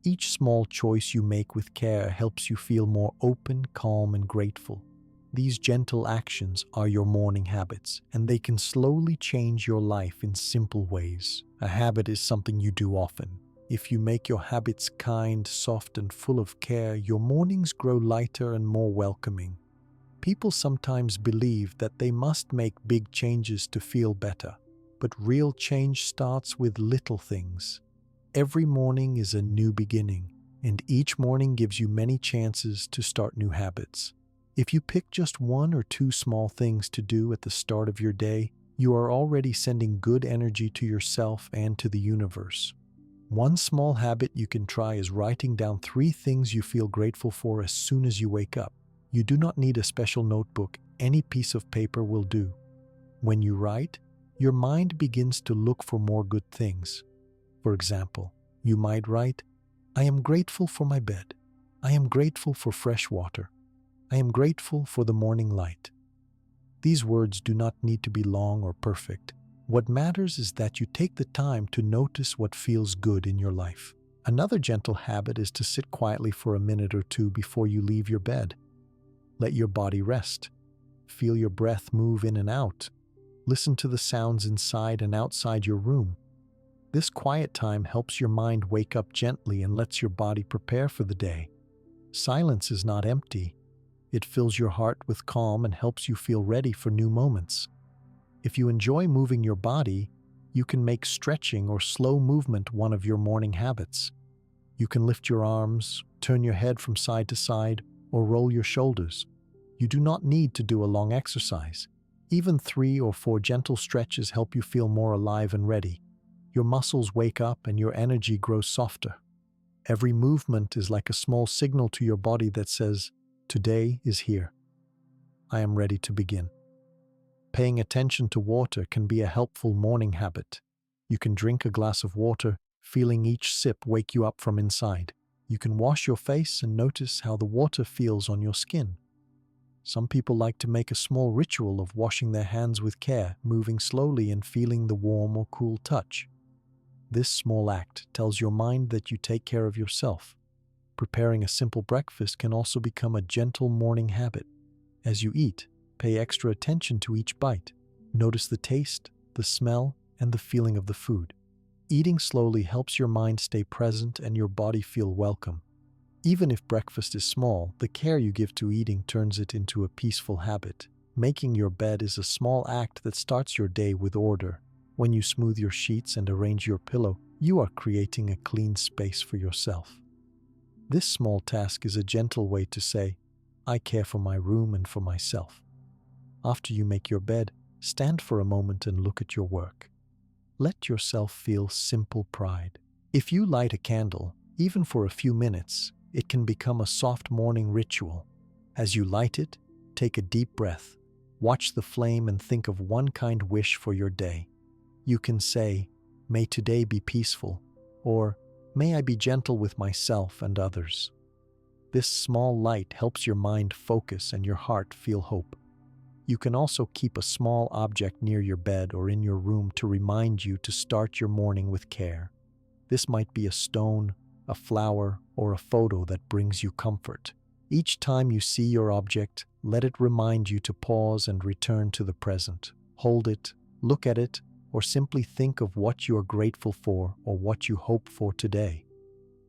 Each small choice you make with care helps you feel more open, calm, and grateful. These gentle actions are your morning habits, and they can slowly change your life in simple ways. A habit is something you do often. If you make your habits kind, soft, and full of care, your mornings grow lighter and more welcoming. People sometimes believe that they must make big changes to feel better, but real change starts with little things. Every morning is a new beginning, and each morning gives you many chances to start new habits. If you pick just one or two small things to do at the start of your day, you are already sending good energy to yourself and to the universe. One small habit you can try is writing down 3 things you feel grateful for as soon as you wake up. You do not need a special notebook. Any piece of paper will do. When you write, your mind begins to look for more good things. For example, you might write, I am grateful for my bed. I am grateful for fresh water. I am grateful for the morning light. These words do not need to be long or perfect. What matters is that you take the time to notice what feels good in your life. Another gentle habit is to sit quietly for a minute or two before you leave your bed. Let your body rest. Feel your breath move in and out. Listen to the sounds inside and outside your room. This quiet time helps your mind wake up gently and lets your body prepare for the day. Silence is not empty. It fills your heart with calm and helps you feel ready for new moments. If you enjoy moving your body, you can make stretching or slow movement one of your morning habits. You can lift your arms, turn your head from side to side, or roll your shoulders. You do not need to do a long exercise. Even 3 or 4 gentle stretches help you feel more alive and ready. Your muscles wake up and your energy grows softer. Every movement is like a small signal to your body that says, "Today is here. I am ready to begin." Paying attention to water can be a helpful morning habit. You can drink a glass of water, feeling each sip wake you up from inside. You can wash your face and notice how the water feels on your skin. Some people like to make a small ritual of washing their hands with care, moving slowly and feeling the warm or cool touch. This small act tells your mind that you take care of yourself. Preparing a simple breakfast can also become a gentle morning habit. As you eat, pay extra attention to each bite. Notice the taste, the smell, and the feeling of the food. Eating slowly helps your mind stay present and your body feel welcome. Even if breakfast is small, the care you give to eating turns it into a peaceful habit. Making your bed is a small act that starts your day with order. When you smooth your sheets and arrange your pillow, you are creating a clean space for yourself. This small task is a gentle way to say, "I care for my room and for myself." After you make your bed, stand for a moment and look at your work. Let yourself feel simple pride. If you light a candle, even for a few minutes, it can become a soft morning ritual. As you light it, take a deep breath, watch the flame and think of one kind wish for your day. You can say, "May today be peaceful," or "May I be gentle with myself and others." This small light helps your mind focus and your heart feel hope. You can also keep a small object near your bed or in your room to remind you to start your morning with care. This might be a stone, a flower, or a photo that brings you comfort. Each time you see your object, let it remind you to pause and return to the present. Hold it, look at it, or simply think of what you are grateful for or what you hope for today.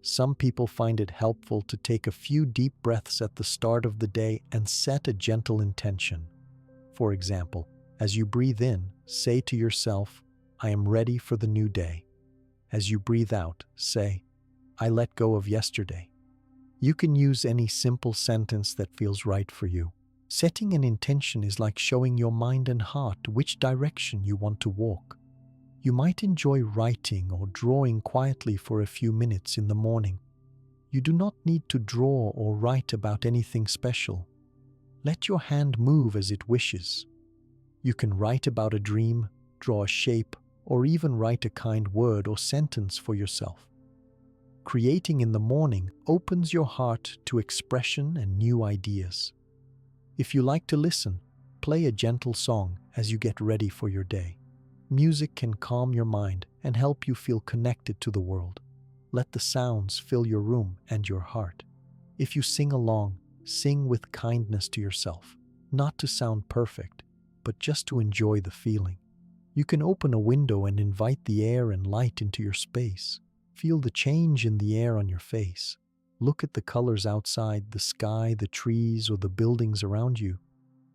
Some people find it helpful to take a few deep breaths at the start of the day and set a gentle intention. For example, as you breathe in, say to yourself, "I am ready for the new day." As you breathe out, say, "I let go of yesterday." You can use any simple sentence that feels right for you. Setting an intention is like showing your mind and heart which direction you want to walk. You might enjoy writing or drawing quietly for a few minutes in the morning. You do not need to draw or write about anything special. Let your hand move as it wishes. You can write about a dream, draw a shape, or even write a kind word or sentence for yourself. Creating in the morning opens your heart to expression and new ideas. If you like to listen, play a gentle song as you get ready for your day. Music can calm your mind and help you feel connected to the world. Let the sounds fill your room and your heart. If you sing along, sing with kindness to yourself, not to sound perfect, but just to enjoy the feeling. You can open a window and invite the air and light into your space. Feel the change in the air on your face. Look at the colors outside, the sky, the trees, or the buildings around you.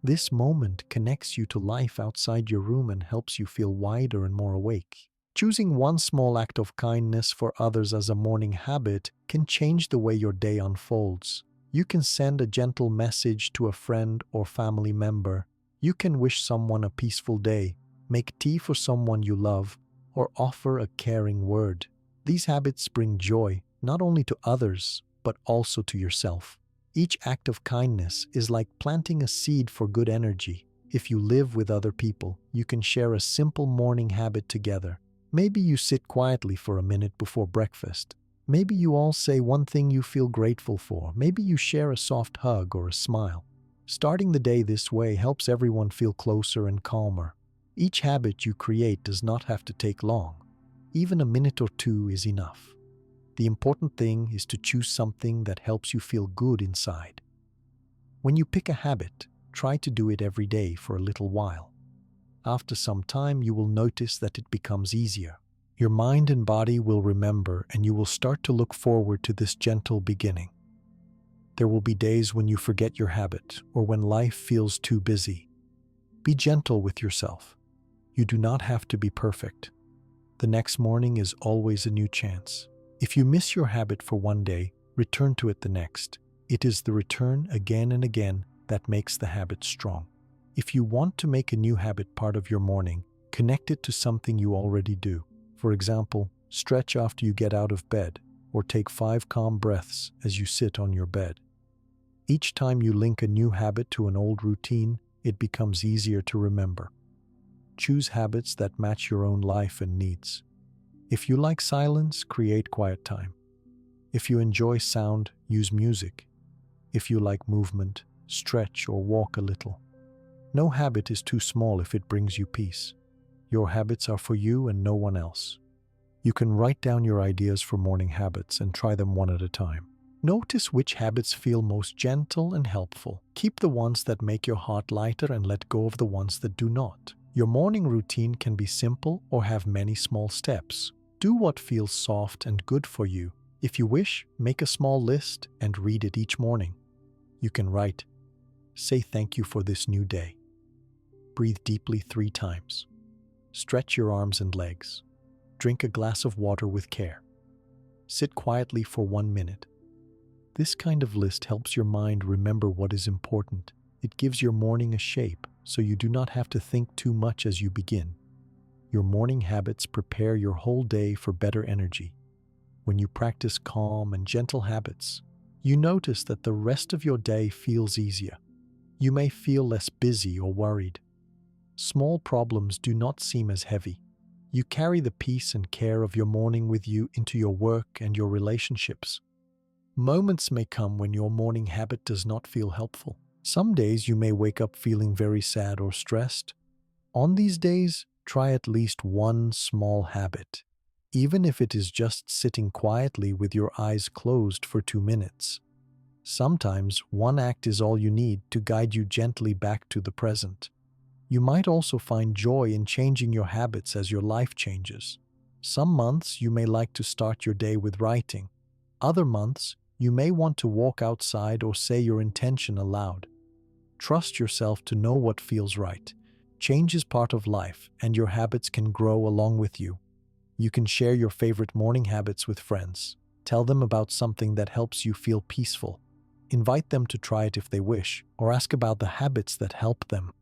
This moment connects you to life outside your room and helps you feel wider and more awake. Choosing one small act of kindness for others as a morning habit can change the way your day unfolds. You can send a gentle message to a friend or family member. You can wish someone a peaceful day, make tea for someone you love, or offer a caring word. These habits bring joy not only to others, but also to yourself. Each act of kindness is like planting a seed for good energy. If you live with other people, you can share a simple morning habit together. Maybe you sit quietly for a minute before breakfast. Maybe you all say one thing you feel grateful for. Maybe you share a soft hug or a smile. Starting the day this way helps everyone feel closer and calmer. Each habit you create does not have to take long. Even a minute or two is enough. The important thing is to choose something that helps you feel good inside. When you pick a habit, try to do it every day for a little while. After some time, you will notice that it becomes easier. Your mind and body will remember, and you will start to look forward to this gentle beginning. There will be days when you forget your habit or when life feels too busy. Be gentle with yourself. You do not have to be perfect. The next morning is always a new chance. If you miss your habit for one day, return to it the next. It is the return again and again that makes the habit strong. If you want to make a new habit part of your morning, connect it to something you already do. For example, stretch after you get out of bed, or take 5 calm breaths as you sit on your bed. Each time you link a new habit to an old routine, it becomes easier to remember. Choose habits that match your own life and needs. If you like silence, create quiet time. If you enjoy sound, use music. If you like movement, stretch or walk a little. No habit is too small if it brings you peace. Your habits are for you and no one else. You can write down your ideas for morning habits and try them one at a time. Notice which habits feel most gentle and helpful. Keep the ones that make your heart lighter and let go of the ones that do not. Your morning routine can be simple or have many small steps. Do what feels soft and good for you. If you wish, make a small list and read it each morning. You can write, "Say thank you for this new day." Breathe deeply 3 times. Stretch your arms and legs. Drink a glass of water with care. Sit quietly for 1 minute. This kind of list helps your mind remember what is important. It gives your morning a shape, so you do not have to think too much as you begin. Your morning habits prepare your whole day for better energy. When you practice calm and gentle habits, you notice that the rest of your day feels easier. You may feel less busy or worried. Small problems do not seem as heavy. You carry the peace and care of your morning with you into your work and your relationships. Moments may come when your morning habit does not feel helpful. Some days you may wake up feeling very sad or stressed. On these days, try at least one small habit, even if it is just sitting quietly with your eyes closed for 2 minutes. Sometimes one act is all you need to guide you gently back to the present. You might also find joy in changing your habits as your life changes. Some months you may like to start your day with writing. Other months, you may want to walk outside or say your intention aloud. Trust yourself to know what feels right. Change is part of life, and your habits can grow along with you. You can share your favorite morning habits with friends. Tell them about something that helps you feel peaceful. Invite them to try it if they wish, or ask about the habits that help them.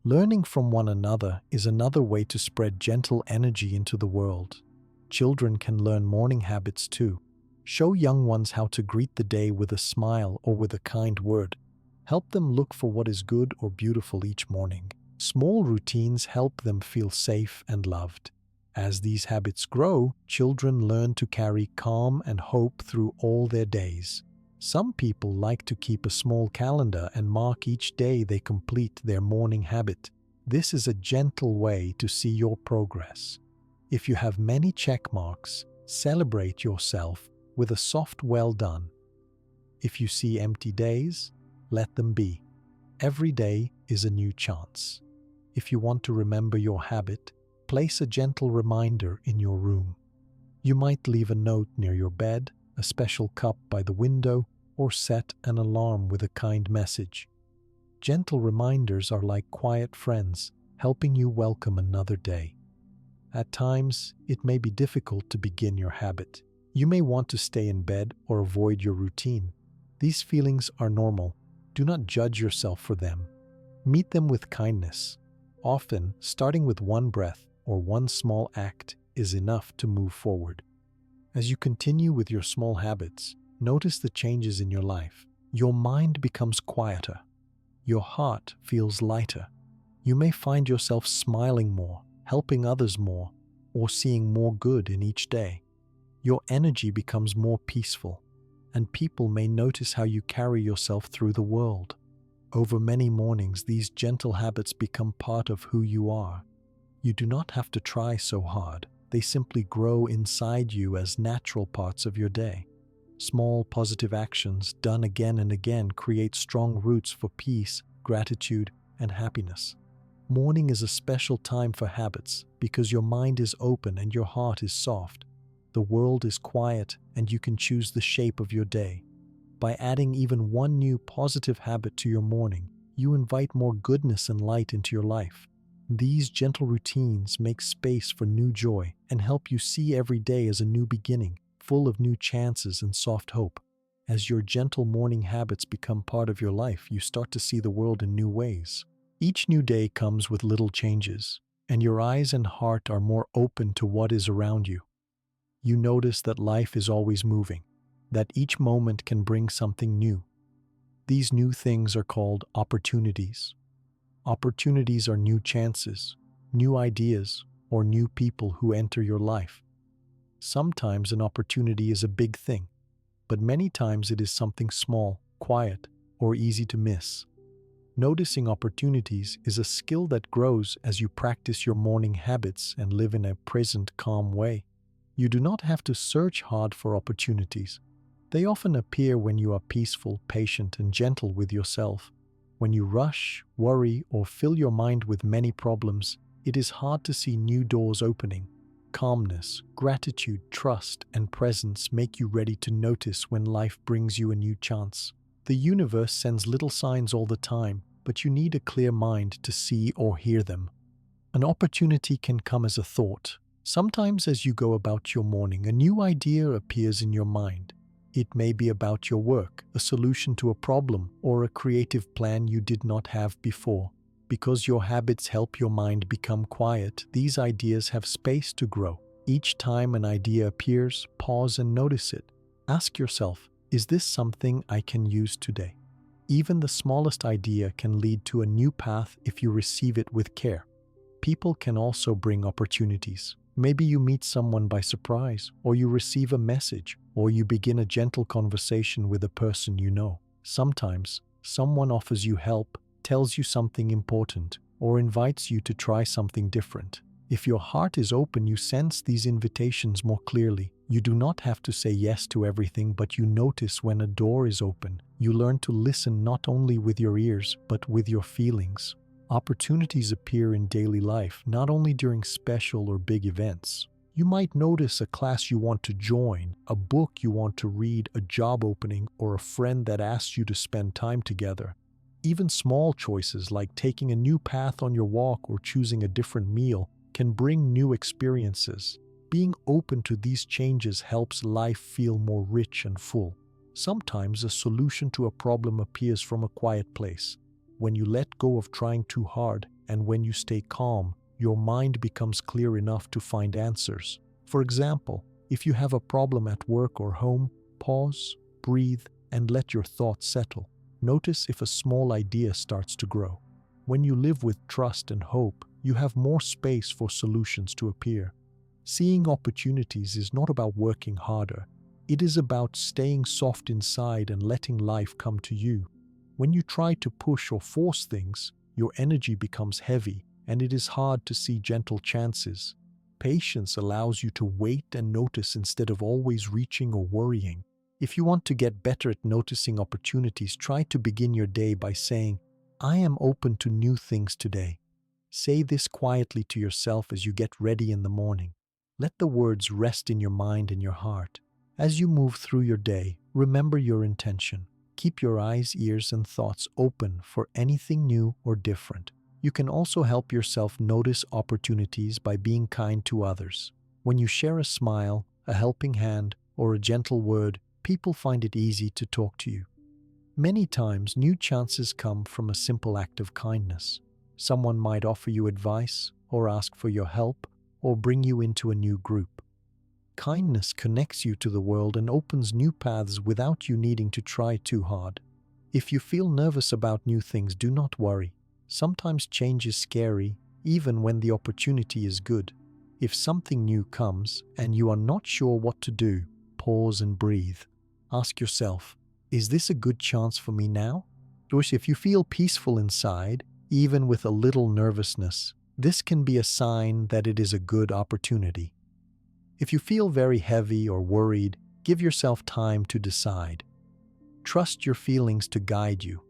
Learning from one another is another way to spread gentle energy into the world. Children can learn morning habits too. Show young ones how to greet the day with a smile or with a kind word. Help them look for what is good or beautiful each morning. Small routines help them feel safe and loved. As these habits grow, children learn to carry calm and hope through all their days. Some people like to keep a small calendar and mark each day they complete their morning habit. This is a gentle way to see your progress. If you have many check marks, celebrate yourself with a soft "well done." If you see empty days, let them be. Every day is a new chance. If you want to remember your habit, place a gentle reminder in your room. You might leave a note near your bed, a special cup by the window, or set an alarm with a kind message. Gentle reminders are like quiet friends, helping you welcome another day. At times, it may be difficult to begin your habit. You may want to stay in bed or avoid your routine. These feelings are normal. Do not judge yourself for them. Meet them with kindness. Often, starting with one breath or one small act is enough to move forward. As you continue with your small habits, notice the changes in your life. Your mind becomes quieter. Your heart feels lighter. You may find yourself smiling more, helping others more, or seeing more good in each day. Your energy becomes more peaceful, and people may notice how you carry yourself through the world. Over many mornings, these gentle habits become part of who you are. You do not have to try so hard. They simply grow inside you as natural parts of your day. Small positive actions done again and again create strong roots for peace, gratitude, and happiness. Morning is a special time for habits because your mind is open and your heart is soft. The world is quiet and you can choose the shape of your day. By adding even one new positive habit to your morning, you invite more goodness and light into your life. These gentle routines make space for new joy and help you see every day as a new beginning, full of new chances and soft hope. As your gentle morning habits become part of your life, you start to see the world in new ways. Each new day comes with little changes, and your eyes and heart are more open to what is around you. You notice that life is always moving, that each moment can bring something new. These new things are called opportunities. Opportunities are new chances, new ideas, or new people who enter your life. Sometimes an opportunity is a big thing, but many times it is something small, quiet, or easy to miss. Noticing opportunities is a skill that grows as you practice your morning habits and live in a present, calm way. You do not have to search hard for opportunities. They often appear when you are peaceful, patient, and gentle with yourself. When you rush, worry, or fill your mind with many problems, it is hard to see new doors opening. Calmness, gratitude, trust, and presence make you ready to notice when life brings you a new chance. The universe sends little signs all the time, but you need a clear mind to see or hear them. An opportunity can come as a thought. Sometimes as you go about your morning, a new idea appears in your mind. It may be about your work, a solution to a problem, or a creative plan you did not have before. Because your habits help your mind become quiet, these ideas have space to grow. Each time an idea appears, pause and notice it. Ask yourself, is this something I can use today? Even the smallest idea can lead to a new path if you receive it with care. People can also bring opportunities. Maybe you meet someone by surprise, or you receive a message, or you begin a gentle conversation with a person you know. Sometimes, someone offers you help, tells you something important, or invites you to try something different. If your heart is open, you sense these invitations more clearly. You do not have to say yes to everything, but you notice when a door is open. You learn to listen not only with your ears, but with your feelings. Opportunities appear in daily life, not only during special or big events. You might notice a class you want to join, a book you want to read, a job opening, or a friend that asks you to spend time together. Even small choices like taking a new path on your walk or choosing a different meal can bring new experiences. Being open to these changes helps life feel more rich and full. Sometimes a solution to a problem appears from a quiet place. When you let go of trying too hard and when you stay calm, your mind becomes clear enough to find answers. For example, if you have a problem at work or home, pause, breathe, and let your thoughts settle. Notice if a small idea starts to grow. When you live with trust and hope, you have more space for solutions to appear. Seeing opportunities is not about working harder. It is about staying soft inside and letting life come to you. When you try to push or force things, your energy becomes heavy and it is hard to see gentle chances. Patience allows you to wait and notice instead of always reaching or worrying. If you want to get better at noticing opportunities, try to begin your day by saying, "I am open to new things today." Say this quietly to yourself as you get ready in the morning. Let the words rest in your mind and your heart. As you move through your day, remember your intention. Keep your eyes, ears, and thoughts open for anything new or different. You can also help yourself notice opportunities by being kind to others. When you share a smile, a helping hand, or a gentle word, people find it easy to talk to you. Many times, new chances come from a simple act of kindness. Someone might offer you advice, or ask for your help, or bring you into a new group. Kindness connects you to the world and opens new paths without you needing to try too hard. If you feel nervous about new things, do not worry. Sometimes change is scary, even when the opportunity is good. If something new comes and you are not sure what to do, pause and breathe. Ask yourself, is this a good chance for me now? If you feel peaceful inside, even with a little nervousness, this can be a sign that it is a good opportunity. If you feel very heavy or worried, give yourself time to decide. Trust your feelings to guide you.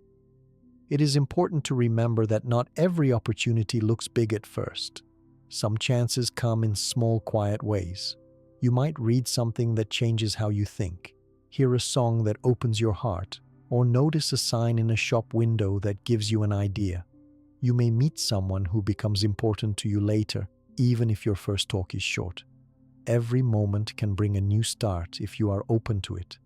It is important to remember that not every opportunity looks big at first. Some chances come in small, quiet ways. You might read something that changes how you think, hear a song that opens your heart, or notice a sign in a shop window that gives you an idea. You may meet someone who becomes important to you later, even if your first talk is short. Every moment can bring a new start if you are open to it.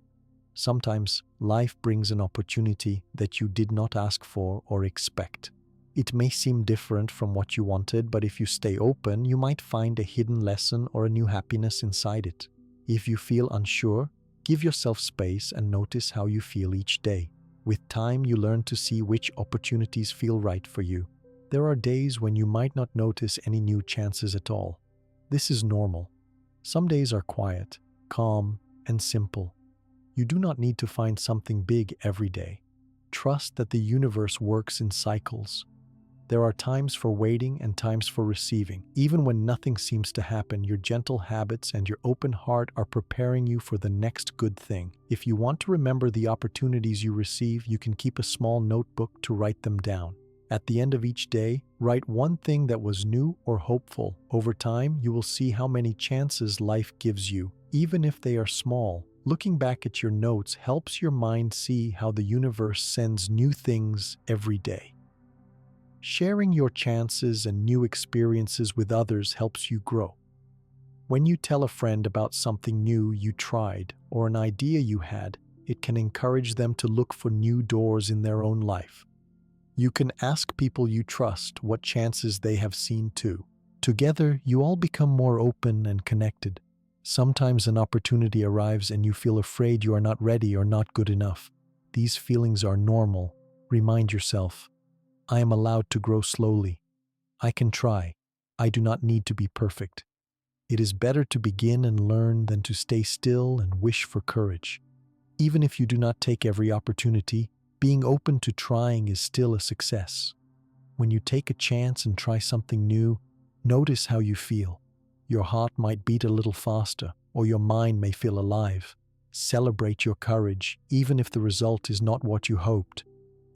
Sometimes life brings an opportunity that you did not ask for or expect. It may seem different from what you wanted, but if you stay open, you might find a hidden lesson or a new happiness inside it. If you feel unsure, give yourself space and notice how you feel each day. With time, you learn to see which opportunities feel right for you. There are days when you might not notice any new chances at all. This is normal. Some days are quiet, calm, and simple. You do not need to find something big every day. Trust that the universe works in cycles. There are times for waiting and times for receiving. Even when nothing seems to happen, your gentle habits and your open heart are preparing you for the next good thing. If you want to remember the opportunities you receive, you can keep a small notebook to write them down. At the end of each day, write one thing that was new or hopeful. Over time, you will see how many chances life gives you, even if they are small. Looking back at your notes helps your mind see how the universe sends new things every day. Sharing your chances and new experiences with others helps you grow. When you tell a friend about something new you tried or an idea you had, it can encourage them to look for new doors in their own life. You can ask people you trust what chances they have seen too. Together, you all become more open and connected. Sometimes an opportunity arrives and you feel afraid you are not ready or not good enough. These feelings are normal. Remind yourself, I am allowed to grow slowly. I can try. I do not need to be perfect. It is better to begin and learn than to stay still and wish for courage. Even if you do not take every opportunity, being open to trying is still a success. When you take a chance and try something new, notice how you feel. Your heart might beat a little faster, or your mind may feel alive. Celebrate your courage, even if the result is not what you hoped.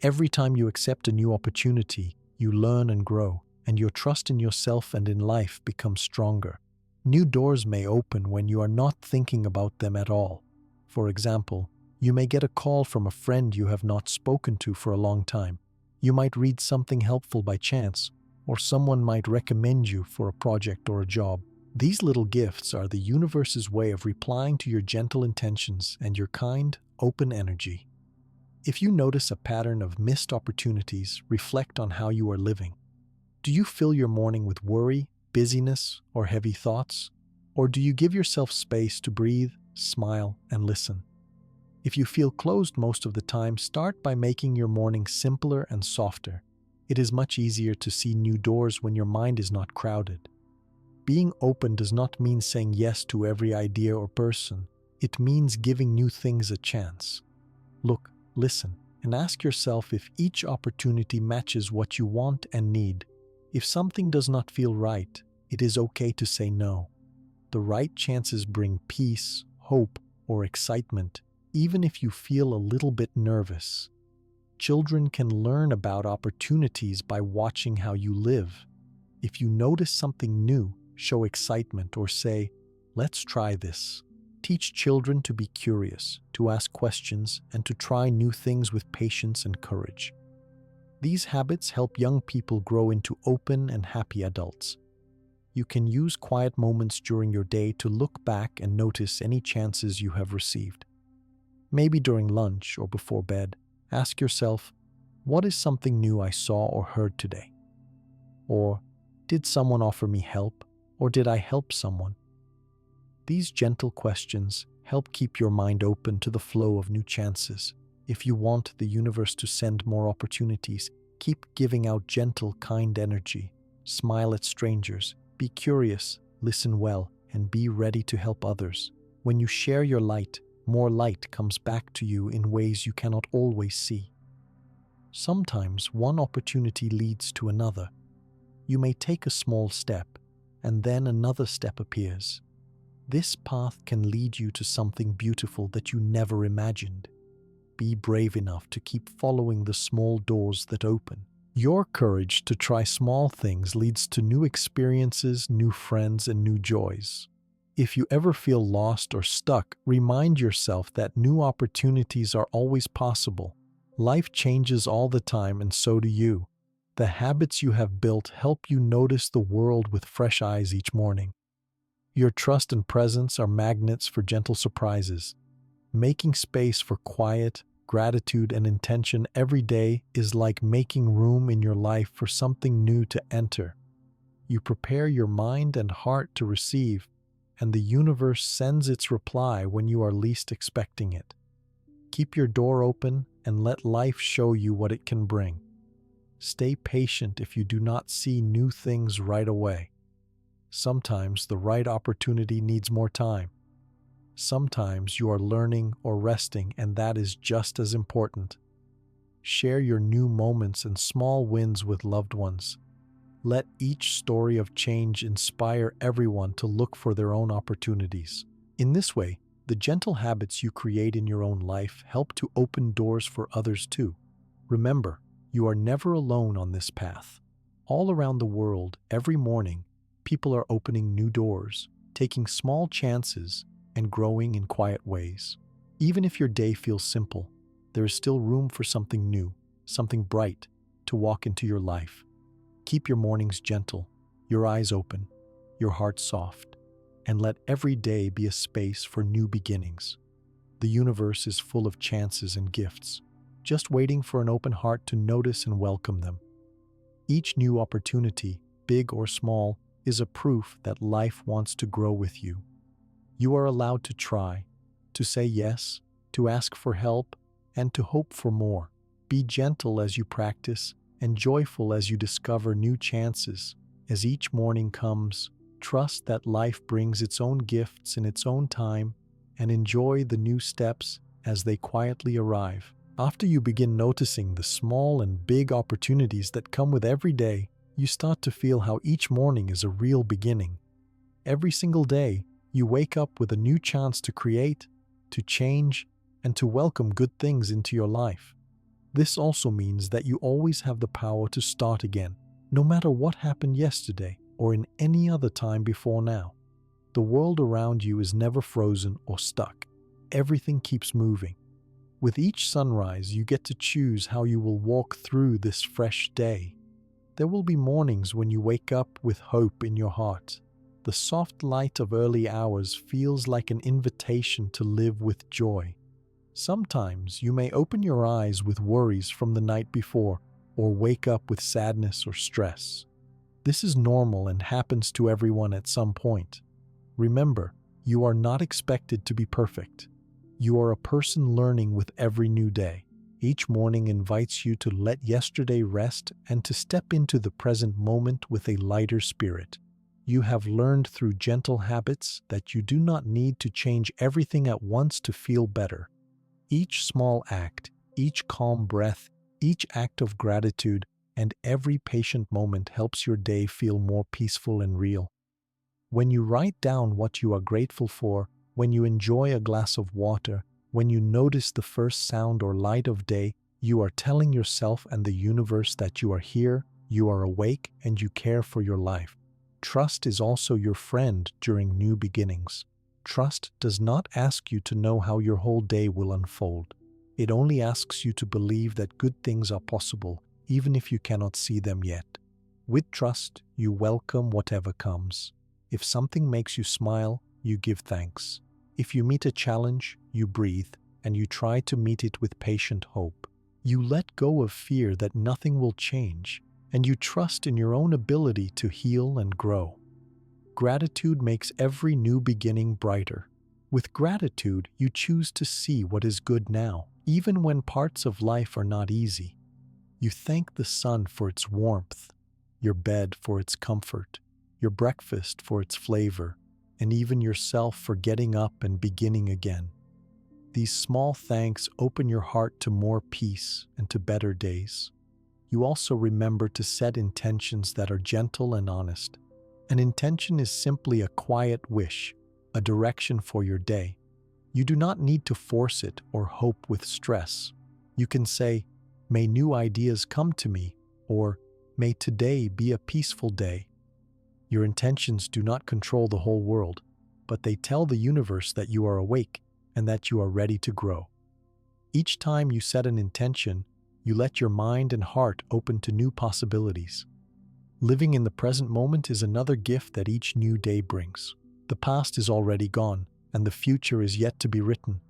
Every time you accept a new opportunity, you learn and grow, and your trust in yourself and in life becomes stronger. New doors may open when you are not thinking about them at all. For example, you may get a call from a friend you have not spoken to for a long time. You might read something helpful by chance, or someone might recommend you for a project or a job. These little gifts are the universe's way of replying to your gentle intentions and your kind, open energy. If you notice a pattern of missed opportunities, reflect on how you are living. Do you fill your morning with worry, busyness, or heavy thoughts? Or do you give yourself space to breathe, smile, and listen? If you feel closed most of the time, start by making your morning simpler and softer. It is much easier to see new doors when your mind is not crowded. Being open does not mean saying yes to every idea or person. It means giving new things a chance. Look, listen, and ask yourself if each opportunity matches what you want and need. If something does not feel right, it is okay to say no. The right chances bring peace, hope, or excitement, even if you feel a little bit nervous. Children can learn about opportunities by watching how you live. If you notice something new, show excitement or say, "Let's try this." Teach children to be curious, to ask questions, and to try new things with patience and courage. These habits help young people grow into open and happy adults. You can use quiet moments during your day to look back and notice any chances you have received. Maybe during lunch or before bed, ask yourself, what is something new I saw or heard today? Or, did someone offer me help, or did I help someone? These gentle questions help keep your mind open to the flow of new chances. If you want the universe to send more opportunities, keep giving out gentle, kind energy. Smile at strangers, be curious, listen well, and be ready to help others. When you share your light, more light comes back to you in ways you cannot always see. Sometimes one opportunity leads to another. You may take a small step, and then another step appears. This path can lead you to something beautiful that you never imagined. Be brave enough to keep following the small doors that open. Your courage to try small things leads to new experiences, new friends, and new joys. If you ever feel lost or stuck, remind yourself that new opportunities are always possible. Life changes all the time, and so do you. The habits you have built help you notice the world with fresh eyes each morning. Your trust and presence are magnets for gentle surprises. Making space for quiet, gratitude, and intention every day is like making room in your life for something new to enter. You prepare your mind and heart to receive, and the universe sends its reply when you are least expecting it. Keep your door open and let life show you what it can bring. Stay patient if you do not see new things right away. Sometimes the right opportunity needs more time. Sometimes you are learning or resting, and that is just as important. Share your new moments and small wins with loved ones. Let each story of change inspire everyone to look for their own opportunities. In this way, the gentle habits you create in your own life help to open doors for others too. Remember, you are never alone on this path. All around the world, every morning, people are opening new doors, taking small chances, and growing in quiet ways. Even if your day feels simple, there is still room for something new, something bright, to walk into your life. Keep your mornings gentle, your eyes open, your heart soft, and let every day be a space for new beginnings. The universe is full of chances and gifts, just waiting for an open heart to notice and welcome them. Each new opportunity, big or small, is a proof that life wants to grow with you. You are allowed to try, to say yes, to ask for help, and to hope for more. Be gentle as you practice and joyful as you discover new chances. As each morning comes, trust that life brings its own gifts in its own time, and enjoy the new steps as they quietly arrive. After you begin noticing the small and big opportunities that come with every day, you start to feel how each morning is a real beginning. Every single day, you wake up with a new chance to create, to change, and to welcome good things into your life. This also means that you always have the power to start again, no matter what happened yesterday or in any other time before now. The world around you is never frozen or stuck. Everything keeps moving. With each sunrise, you get to choose how you will walk through this fresh day. There will be mornings when you wake up with hope in your heart. The soft light of early hours feels like an invitation to live with joy. Sometimes you may open your eyes with worries from the night before, or wake up with sadness or stress. This is normal and happens to everyone at some point. Remember, you are not expected to be perfect. You are a person learning with every new day. Each morning invites you to let yesterday rest and to step into the present moment with a lighter spirit. You have learned through gentle habits that you do not need to change everything at once to feel better. Each small act, each calm breath, each act of gratitude, and every patient moment helps your day feel more peaceful and real. When you write down what you are grateful for, when you enjoy a glass of water, when you notice the first sound or light of day, you are telling yourself and the universe that you are here, you are awake, and you care for your life. Trust is also your friend during new beginnings. Trust does not ask you to know how your whole day will unfold. It only asks you to believe that good things are possible, even if you cannot see them yet. With trust, you welcome whatever comes. If something makes you smile, you give thanks. If you meet a challenge, you breathe, and you try to meet it with patient hope. You let go of fear that nothing will change, and you trust in your own ability to heal and grow. Gratitude makes every new beginning brighter. With gratitude, you choose to see what is good now, even when parts of life are not easy. You thank the sun for its warmth, your bed for its comfort, your breakfast for its flavor, and even yourself for getting up and beginning again. These small thanks open your heart to more peace and to better days. You also remember to set intentions that are gentle and honest. An intention is simply a quiet wish, a direction for your day. You do not need to force it or hope with stress. You can say, "May new ideas come to me," or "May today be a peaceful day." Your intentions do not control the whole world, but they tell the universe that you are awake and that you are ready to grow. Each time you set an intention, you let your mind and heart open to new possibilities. Living in the present moment is another gift that each new day brings. The past is already gone, and the future is yet to be written.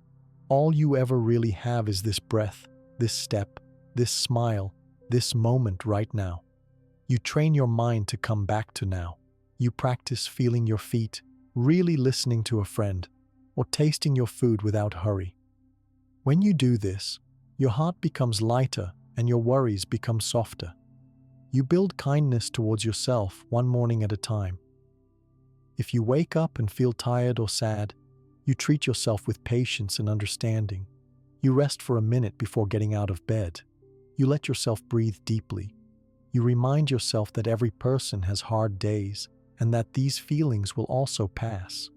All you ever really have is this breath, this step, this smile, this moment right now. You train your mind to come back to now. You practice feeling your feet, really listening to a friend, or tasting your food without hurry. When you do this, your heart becomes lighter and your worries become softer. You build kindness towards yourself one morning at a time. If you wake up and feel tired or sad, you treat yourself with patience and understanding. You rest for a minute before getting out of bed. You let yourself breathe deeply. You remind yourself that every person has hard days and that these feelings will also pass.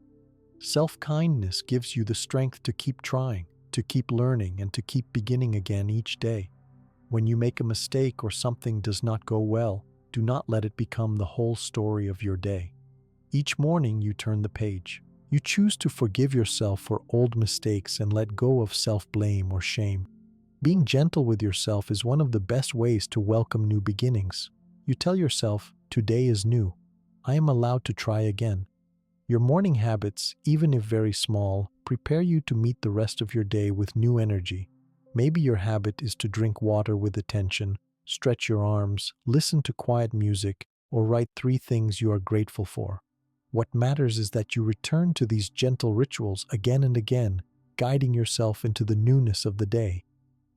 Self-kindness gives you the strength to keep trying, to keep learning, and to keep beginning again each day. When you make a mistake or something does not go well, do not let it become the whole story of your day. Each morning you turn the page. You choose to forgive yourself for old mistakes and let go of self-blame or shame. Being gentle with yourself is one of the best ways to welcome new beginnings. You tell yourself, "Today is new. I am allowed to try again." Your morning habits, even if very small, prepare you to meet the rest of your day with new energy. Maybe your habit is to drink water with attention, stretch your arms, listen to quiet music, or write 3 things you are grateful for. What matters is that you return to these gentle rituals again and again, guiding yourself into the newness of the day.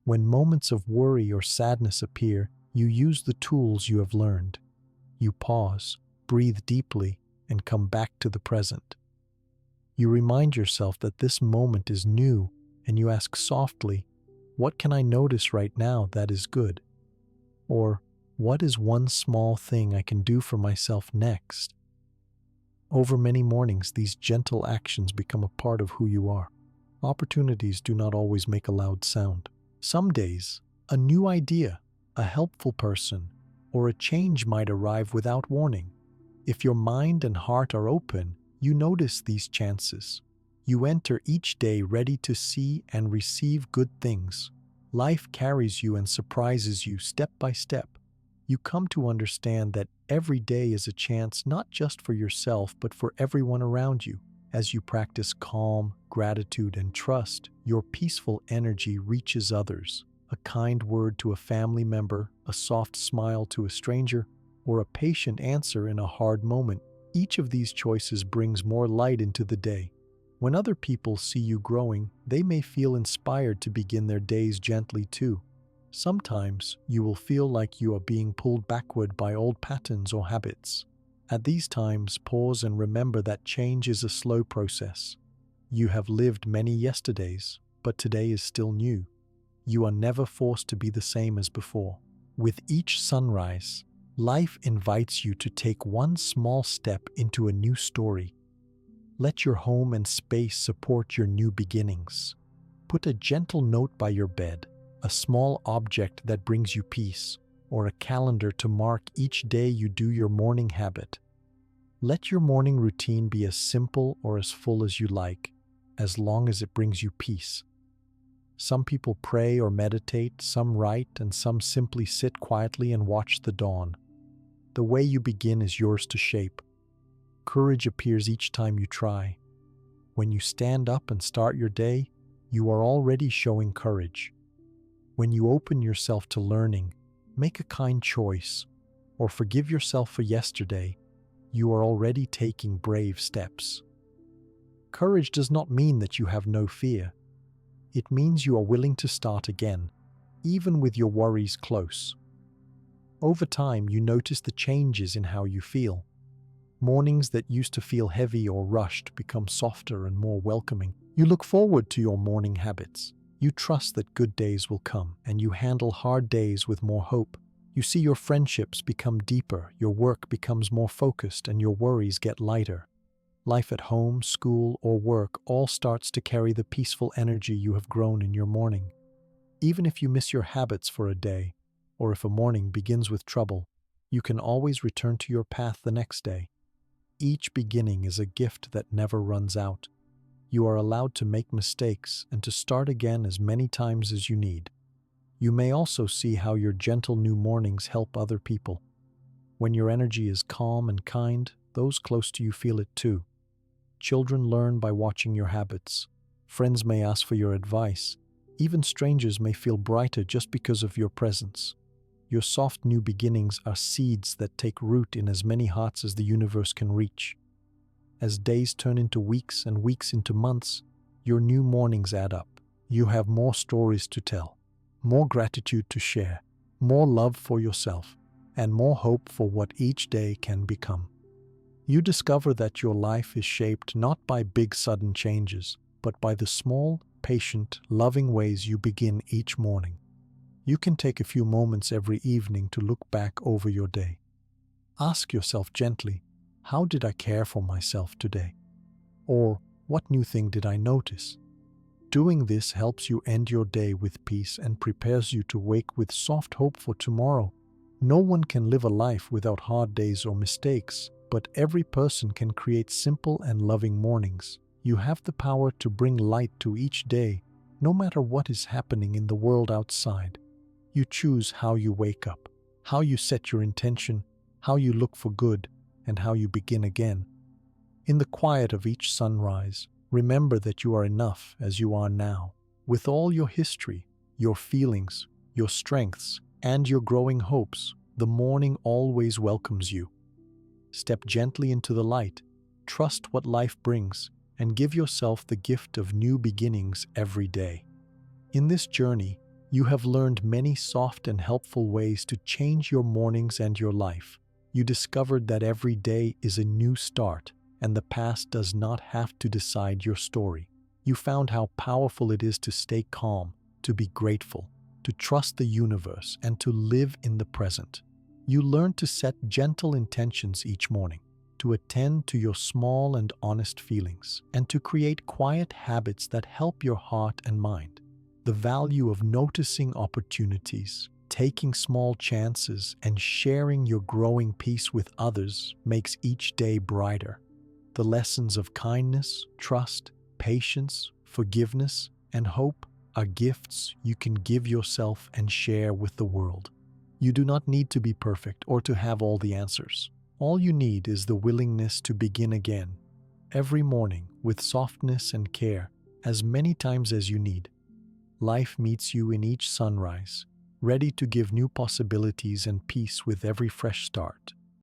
When moments of worry or sadness appear, you use the tools you have learned. You pause, breathe deeply, and come back to the present. You remind yourself that this moment is new, and you ask softly, "What can I notice right now that is good?" Or, "What is one small thing I can do for myself next?" Over many mornings, these gentle actions become a part of who you are. Opportunities do not always make a loud sound. Some days, a new idea, a helpful person, or a change might arrive without warning. If your mind and heart are open, you notice these chances. You enter each day ready to see and receive good things. Life carries you and surprises you step by step. You come to understand that every day is a chance not just for yourself but for everyone around you. As you practice calm, gratitude, and trust, your peaceful energy reaches others. A kind word to a family member, a soft smile to a stranger, or a patient answer in a hard moment. Each of these choices brings more light into the day. When other people see you growing, they may feel inspired to begin their days gently too. Sometimes you will feel like you are being pulled backward by old patterns or habits. At these times, pause and remember that change is a slow process. You have lived many yesterdays, but today is still new. You are never forced to be the same as before. With each sunrise, life invites you to take one small step into a new story. Let your home and space support your new beginnings. Put a gentle note by your bed, a small object that brings you peace, or a calendar to mark each day you do your morning habit. Let your morning routine be as simple or as full as you like, as long as it brings you peace. Some people pray or meditate, some write, and some simply sit quietly and watch the dawn. The way you begin is yours to shape. Courage appears each time you try. When you stand up and start your day, you are already showing courage. When you open yourself to learning, make a kind choice, or forgive yourself for yesterday, you are already taking brave steps. Courage does not mean that you have no fear. It means you are willing to start again, even with your worries close. Over time, you notice the changes in how you feel. Mornings that used to feel heavy or rushed become softer and more welcoming. You look forward to your morning habits. You trust that good days will come, and you handle hard days with more hope. You see your friendships become deeper, your work becomes more focused, and your worries get lighter. Life at home, school, or work all starts to carry the peaceful energy you have grown in your morning. Even if you miss your habits for a day, or if a morning begins with trouble, you can always return to your path the next day. Each beginning is a gift that never runs out. You are allowed to make mistakes and to start again as many times as you need. You may also see how your gentle new mornings help other people. When your energy is calm and kind, those close to you feel it too. Children learn by watching your habits. Friends may ask for your advice. Even strangers may feel brighter just because of your presence. Your soft new beginnings are seeds that take root in as many hearts as the universe can reach. As days turn into weeks and weeks into months, your new mornings add up. You have more stories to tell, more gratitude to share, more love for yourself, and more hope for what each day can become. You discover that your life is shaped not by big sudden changes, but by the small, patient, loving ways you begin each morning. You can take a few moments every evening to look back over your day. Ask yourself gently, how did I care for myself today? Or, what new thing did I notice? Doing this helps you end your day with peace and prepares you to wake with soft hope for tomorrow. No one can live a life without hard days or mistakes, but every person can create simple and loving mornings. You have the power to bring light to each day, no matter what is happening in the world outside. You choose how you wake up, how you set your intention, how you look for good, and how you begin again. In the quiet of each sunrise, remember that you are enough as you are now. With all your history, your feelings, your strengths, and your growing hopes, the morning always welcomes you. Step gently into the light, trust what life brings, and give yourself the gift of new beginnings every day. In this journey, you have learned many soft and helpful ways to change your mornings and your life. You discovered that every day is a new start, and the past does not have to decide your story. You found how powerful it is to stay calm, to be grateful, to trust the universe, and to live in the present. You learned to set gentle intentions each morning, to attend to your small and honest feelings, and to create quiet habits that help your heart and mind. The value of noticing opportunities, taking small chances, and sharing your growing peace with others makes each day brighter. The lessons of kindness, trust, patience, forgiveness, and hope are gifts you can give yourself and share with the world. You do not need to be perfect or to have all the answers. All you need is the willingness to begin again, every morning with softness and care, as many times as you need. Life meets you in each sunrise, ready to give new possibilities and peace with every fresh start.